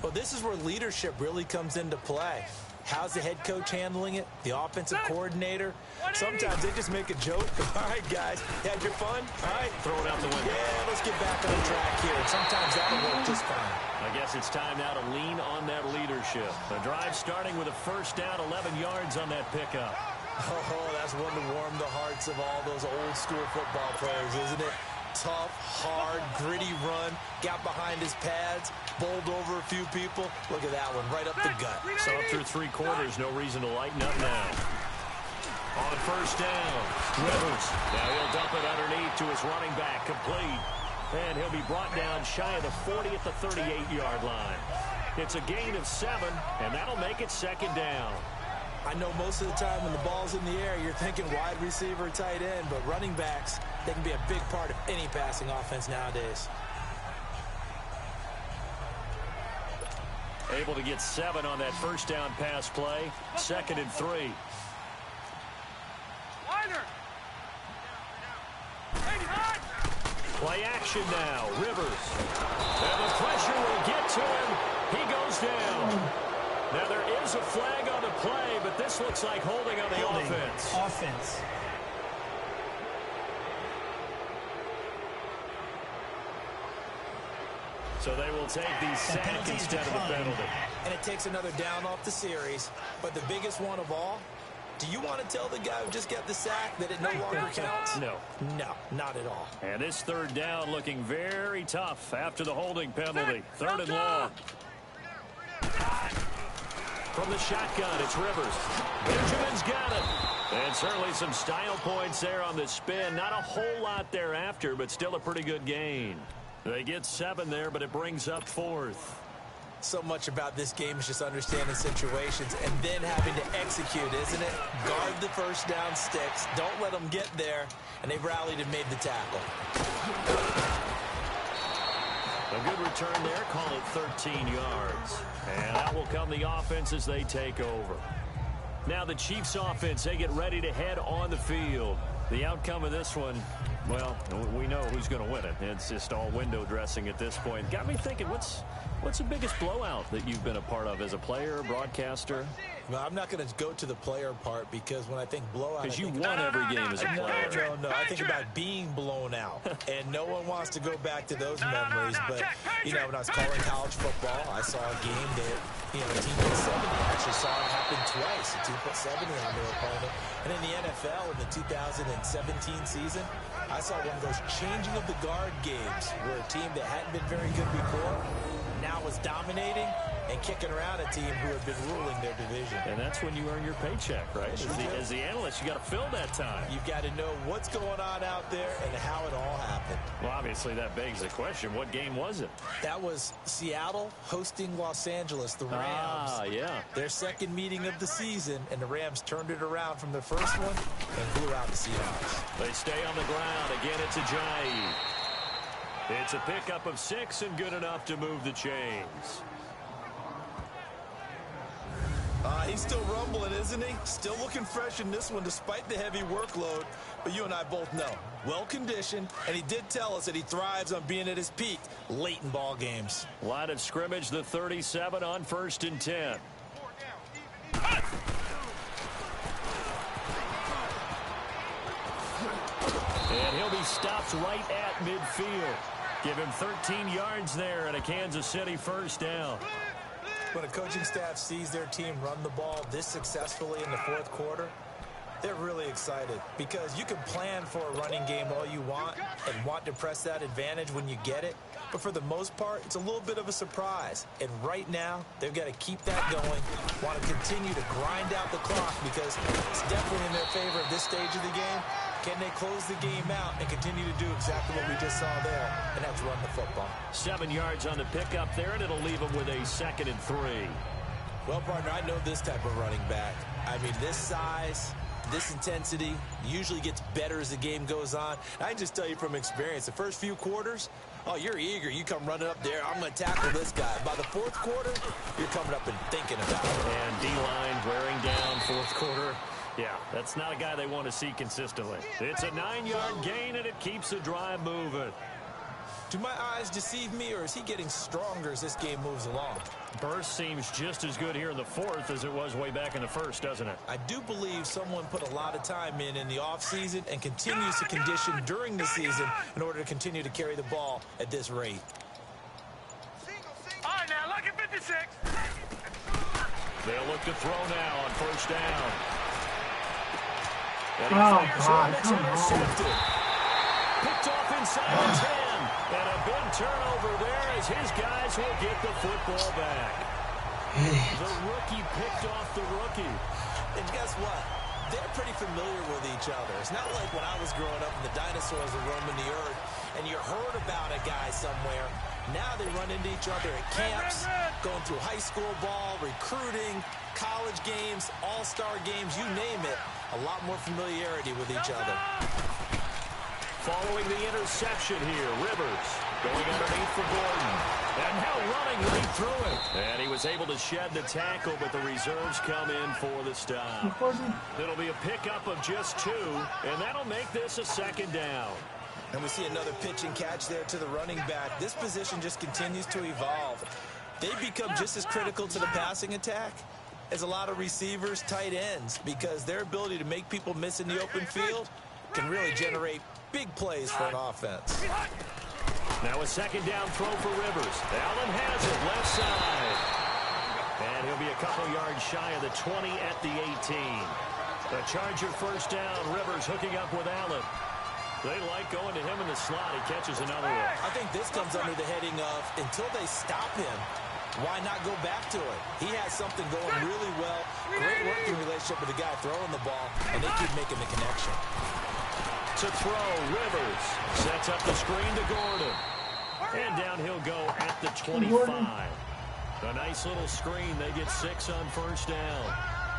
Well, this is where leadership really comes into play. How's the head coach handling it? The offensive coordinator? Sometimes they just make a joke. All right, guys, you had your fun? All right. Throw it out the window. Yeah, let's get back on track here. And sometimes that'll work just fine. I guess it's time now to lean on that leadership. The drive starting with a first down, 11 yards on that pickup. Oh, that's one to warm the hearts of all those old school football players, isn't it? Tough, hard, gritty run. Got behind his pads, bowled over a few people. Look at that one, right up the gut. So up through 3 quarters, no reason to lighten up now. On first down, Rivers. Now he'll dump it underneath to his running back, complete. And he'll be brought down shy of the 40 at the 38-yard line. It's a gain of 7, and that'll make it 2nd down. I know most of the time when the ball's in the air, you're thinking wide receiver, tight end, but running backs, they can be a big part of any passing offense nowadays. Able to get 7 on that first down pass play. 2nd and 3. Play action now. Rivers. And the pressure will get to him. He goes down. Now there is a flag on the play, but this looks like holding on the offense. So they will take the sack instead of the penalty. And it takes another down off the series. But the biggest one of all, do you want to tell the guy who just got the sack that it no longer counts? No. No, not at all. And this 3rd down looking very tough after the holding penalty. 3rd and long. From the shotgun, it's Rivers. Benjamin's got it. And certainly some style points there on the spin. Not a whole lot thereafter, but still a pretty good gain. They get 7 there, but it brings up 4th. So much about this game is just understanding situations and then having to execute, isn't it? Guard the first down sticks. Don't let them get there. And they've rallied and made the tackle. A good return there. Call it 13 yards. And out will come the offense as they take over. Now the Chiefs offense, they get ready to head on the field. The outcome of this one, well, we know who's going to win it. It's just all window dressing at this point. Got me thinking, what's the biggest blowout that you've been a part of as a player, broadcaster? Well, I'm not going to go to the player part, because when I think blowout, because you won every game as a player. No, I think about being blown out. And no one wants to go back to those memories. But, you know, when I was calling college football, I saw a game that, you know, a team put 70. I actually saw it happen twice. A team put 70 on their opponent. And in the NFL, in the 2017 season, I saw one of those changing of the guard games where a team that hadn't been very good before now was dominating and kicking around a team who had been ruling their division. And that's when you earn your paycheck, right? As the analyst, you got to fill that time. You've got to know what's going on out there and how it all happened. Well, obviously, that begs the question, what game was it? That was Seattle hosting Los Angeles, the Rams. Ah, yeah. Their second meeting of the season, and the Rams turned it around from the first one and blew out the Seahawks. They stay on the ground. Again, it's Ajayi. It's a pickup of 6 and good enough to move the chains. He's still rumbling, isn't he? Still looking fresh in this one despite the heavy workload. But you and I both know, well-conditioned, and he did tell us that he thrives on being at his peak late in ball games. Line of scrimmage, the 37 on 1st and 10. And he'll be stopped right at midfield. Give him 13 yards there and a Kansas City first down. When a coaching staff sees their team run the ball this successfully in the fourth quarter, they're really excited because you can plan for a running game all you want and want to press that advantage when you get it. But for the most part, it's a little bit of a surprise. And right now, they've got to keep that going, want to continue to grind out the clock because it's definitely in their favor at this stage of the game. Can they close the game out and continue to do exactly what we just saw there, and that's run the football? 7 yards on the pickup there, and it'll leave them with a 2nd and 3. Well, partner, I know this type of running back. I mean, this size, this intensity usually gets better as the game goes on. I can just tell you from experience, the first few quarters, oh, you're eager. You come running up there. I'm going to tackle this guy. By the fourth quarter, you're coming up and thinking about it. And D-line wearing down fourth quarter. Yeah, that's not a guy they want to see consistently. It's a 9-yard gain, and it keeps the drive moving. Do my eyes deceive me, or is he getting stronger as this game moves along? Burst seems just as good here in the fourth as it was way back in the first, doesn't it? I do believe someone put a lot of time in the offseason and continues to condition during the season in order to continue to carry the ball at this rate. All right, now, look at 56. They'll look to throw now on first down. Oh, God, come on. Picked off inside the 10. And a big turnover there as his guys will get the football back. The rookie picked off the rookie. And guess what? They're pretty familiar with each other. It's not like when I was growing up and the dinosaurs were roaming the earth and you heard about a guy somewhere. Now they run into each other at camps, going through high school ball, recruiting, college games, all-star games, you name it. A lot more familiarity with each other. Following the interception here, Rivers going underneath for Gordon. And now running right through it. And he was able to shed the tackle, but the reserves come in for the stop. It'll be a pickup of just 2, and that'll make this a 2nd down. And we see another pitch and catch there to the running back. This position just continues to evolve. They become just as critical to the passing attack as a lot of receivers, tight ends, because their ability to make people miss in the open field can really generate big plays for an offense. Now a 2nd down throw for Rivers. Allen has it left side. And he'll be a couple yards shy of the 20 at the 18. The Charger first down. Rivers hooking up with Allen. They like going to him in the slot. He catches another one. I think this comes under the heading of until they stop him, why not go back to it? He has something going really well. Great working relationship with the guy throwing the ball, and they keep making the connection. To throw, Rivers sets up the screen to Gordon. And down he'll go at the 25. A nice little screen. They get 6 on first down.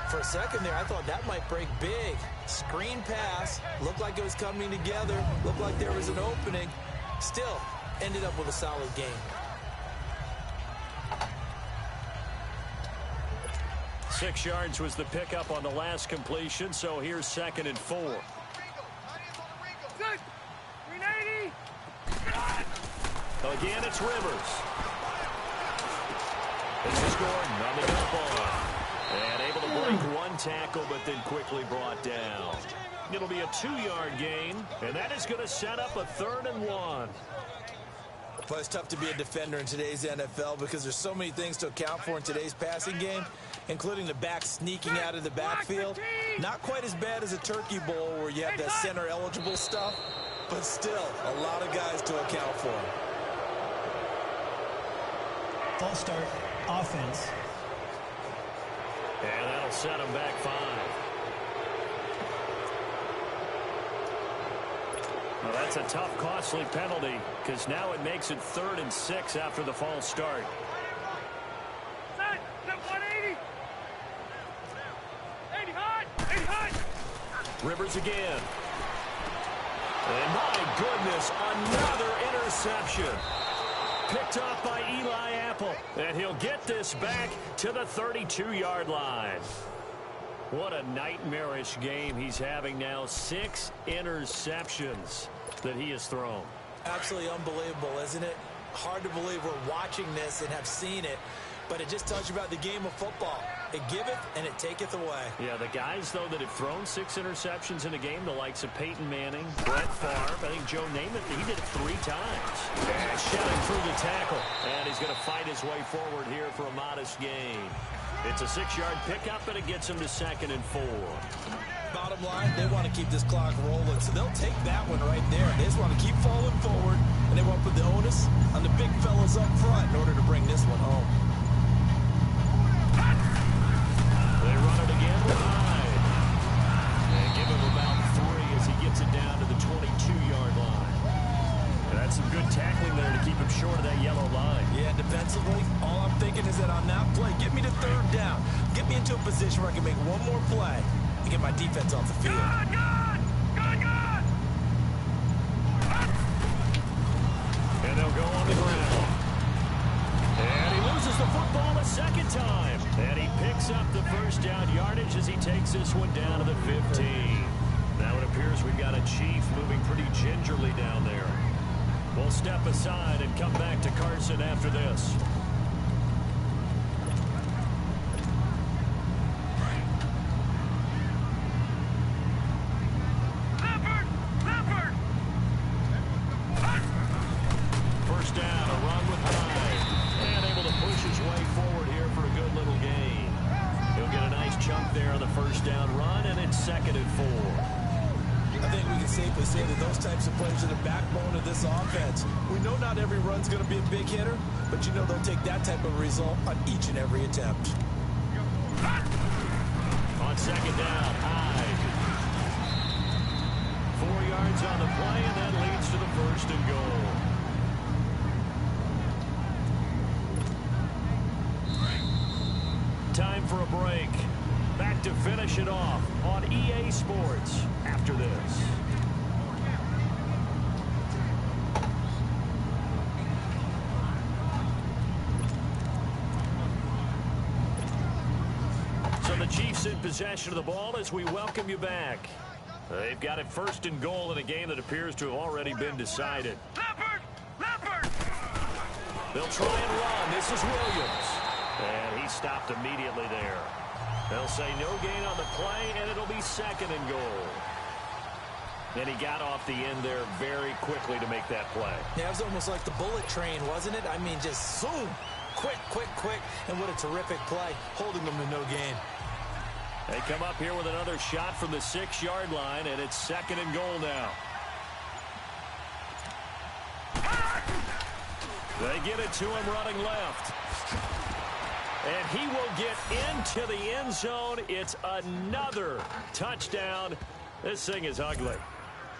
For a second there, I thought that might break big. Screen pass. Looked like it was coming together. Looked like there was an opening. Still, ended up with a solid game. 6 yards was the pickup on the last completion, so here's 2nd and 4. Good. 380. Again, it's Rivers. This is Gordon on the jump ball. And able to break one tackle, but then quickly brought down. It'll be a 2-yard gain, and that is going to set up a 3rd and 1. But it's tough to be a defender in today's NFL because there's so many things to account for in today's passing game, including the back sneaking out of the backfield. Not quite as bad as a turkey bowl where you have that center-eligible stuff, but still a lot of guys to account for. False start, offense. And that'll set him back 5. Well, that's a tough, costly penalty because now it makes it 3rd and 6 after the false start. 180. 80 high. 80 high. Rivers again. And my goodness, another interception. Picked off by Eli Apple. And he'll get this back to the 32-yard line. What a nightmarish game he's having now. 6 interceptions that he has thrown. Absolutely unbelievable, isn't it? Hard to believe we're watching this and have seen it. but it just tells you about the game of football. It giveth and it taketh away. Yeah, the guys, though, that have thrown 6 interceptions in a game, the likes of Peyton Manning, Brett Favre, I think Joe Namath, he did it 3 times. And shouting through the tackle. And he's going to fight his way forward here for a modest gain. It's a 6-yard pickup, and it gets him to 2nd and 4. Bottom line, they want to keep this clock rolling, so they'll take that one right there. They just want to keep falling forward, and they want to put the onus on the big fellas up front in order to bring this one home. They run it again with Hyde. And give him about 3 as he gets it down to the 22-yard line. And that's some good tackling there to keep him short of that yellow line. Yeah, defensively, all I'm thinking is that on that play, get me to 3rd down. Get me into a position where I can make one more play and get my defense off the field. Good! And they'll go on the ground. And he loses the football a 2nd time. And he picks up the 1st down yardage as he takes this one down to the 15. Now it appears we've got a Chief moving pretty gingerly down there. We'll step aside and come back to Carson after this. First down, a run with Hyde. And able to push his way forward here for a good little gain. He'll get a nice chunk there on the 1st down run, and it's 2nd and 4. I think we can safely say that those types of plays are the backbone of this offense. We know not every run's going to be a big hitter, but you know they'll take that type of result on each and every attempt. On 2nd down, Hyde. 4 yards on the play, and that leads to the 1st and goal. Time for a break. Back to finish it off on EA Sports after this. So the Chiefs in possession of the ball as we welcome you back. They've got it 1st and goal in a game that appears to have already been decided. Leopard! They'll try and run. This is Williams. And he stopped immediately there. They'll say no gain on the play, and it'll be 2nd and goal. And he got off the end there very quickly to make that play. Yeah, it was almost like the bullet train, wasn't it? I mean, just zoom. Quick. And what a terrific play, holding them to no gain. They come up here with another shot from the 6-yard line, and it's 2nd and goal now. They get it to him running left. And he will get into the end zone. It's another touchdown. This thing is ugly.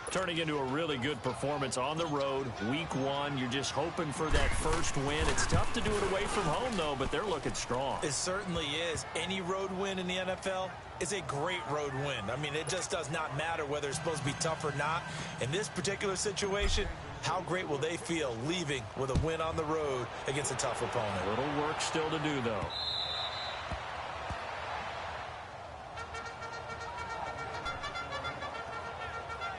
Turning into a really good performance on the road. Week 1, you're just hoping for that 1st win. It's tough to do it away from home, though, but they're looking strong. It certainly is. Any road win in the NFL is a great road win. I mean, it just does not matter whether it's supposed to be tough or not. In this particular situation, how great will they feel leaving with a win on the road against a tough opponent? A little work still to do, though.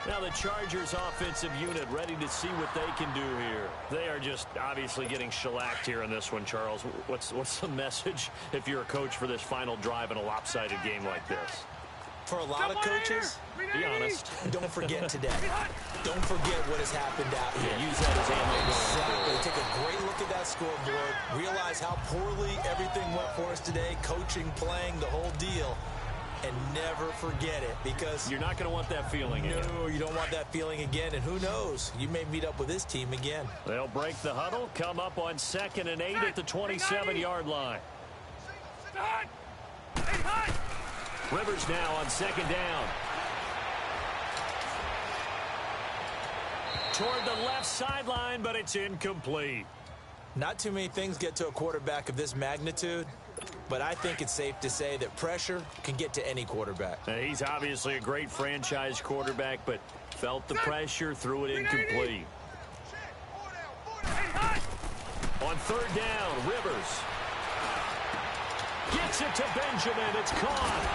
Now the Chargers offensive unit ready to see what they can do here. They are just obviously getting shellacked here in this one, Charles. What's the message if you're a coach for this final drive in a lopsided game like this? For a lot of coaches, be honest. Don't forget today. Don't forget what has happened out here. Yeah, use that as ammo. Exactly. Take a great look at that scoreboard. Realize how poorly everything went for us today. Coaching, playing, the whole deal. And never forget it, because you're not going to want that feeling again. No, you don't want that feeling again. And who knows? You may meet up with this team again. They'll break the huddle, come up on 2nd and 8 at the 27-yard line. Rivers now on 2nd down. Toward the left sideline, but it's incomplete. Not too many things get to a quarterback of this magnitude, but I think it's safe to say that pressure can get to any quarterback. Now, he's obviously a great franchise quarterback, but felt the pressure, threw it incomplete. On 3rd down, Rivers gets it to Benjamin. It's caught.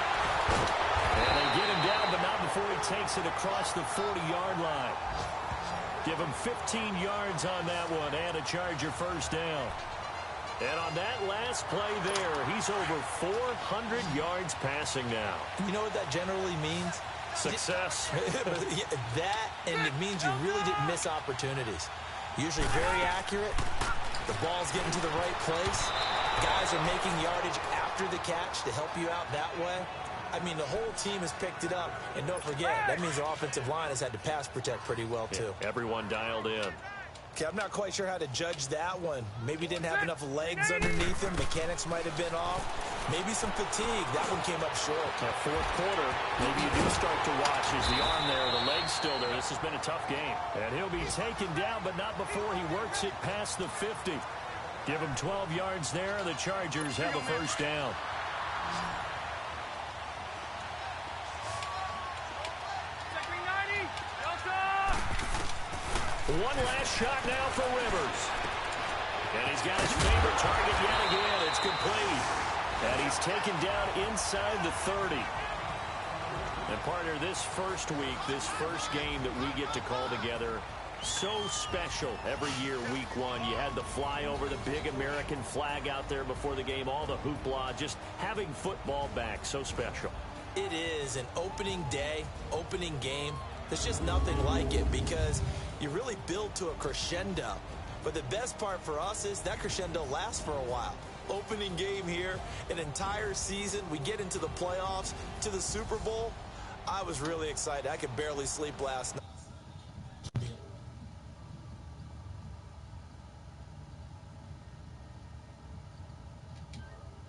And they get him down, but not before he takes it across the 40-yard line. Give him 15 yards on that one and a Charger 1st down. And on that last play there, he's over 400 yards passing now. You know what that generally means? Success. That, and it means you really didn't miss opportunities. Usually very accurate. The ball's getting to the right place. Guys are making yardage after the catch to help you out that way. I mean, the whole team has picked it up. And don't forget, that means the offensive line has had to pass protect pretty well, too. Yeah, everyone dialed in. Okay, I'm not quite sure how to judge that one. Maybe didn't have enough legs underneath him. Mechanics might have been off. Maybe some fatigue. That one came up short. That fourth quarter, maybe you do start to watch. Is the arm there, the leg's still there. This has been a tough game. And he'll be taken down, but not before he works it past the 50. Give him 12 yards there. The Chargers have a first down. One last shot now for Rivers. And he's got his favorite target yet again. It's complete. And he's taken down inside the 30. And partner, this first week, this first game that we get to call together, so special every year, week one. You had the flyover, the big American flag out there before the game, all the hoopla, just having football back, so special. It is an opening day, opening game. There's just nothing like it because you really build to a crescendo. But the best part for us is that crescendo lasts for a while. Opening game here, an entire season. We get into the playoffs, to the Super Bowl. I was really excited. I could barely sleep last night.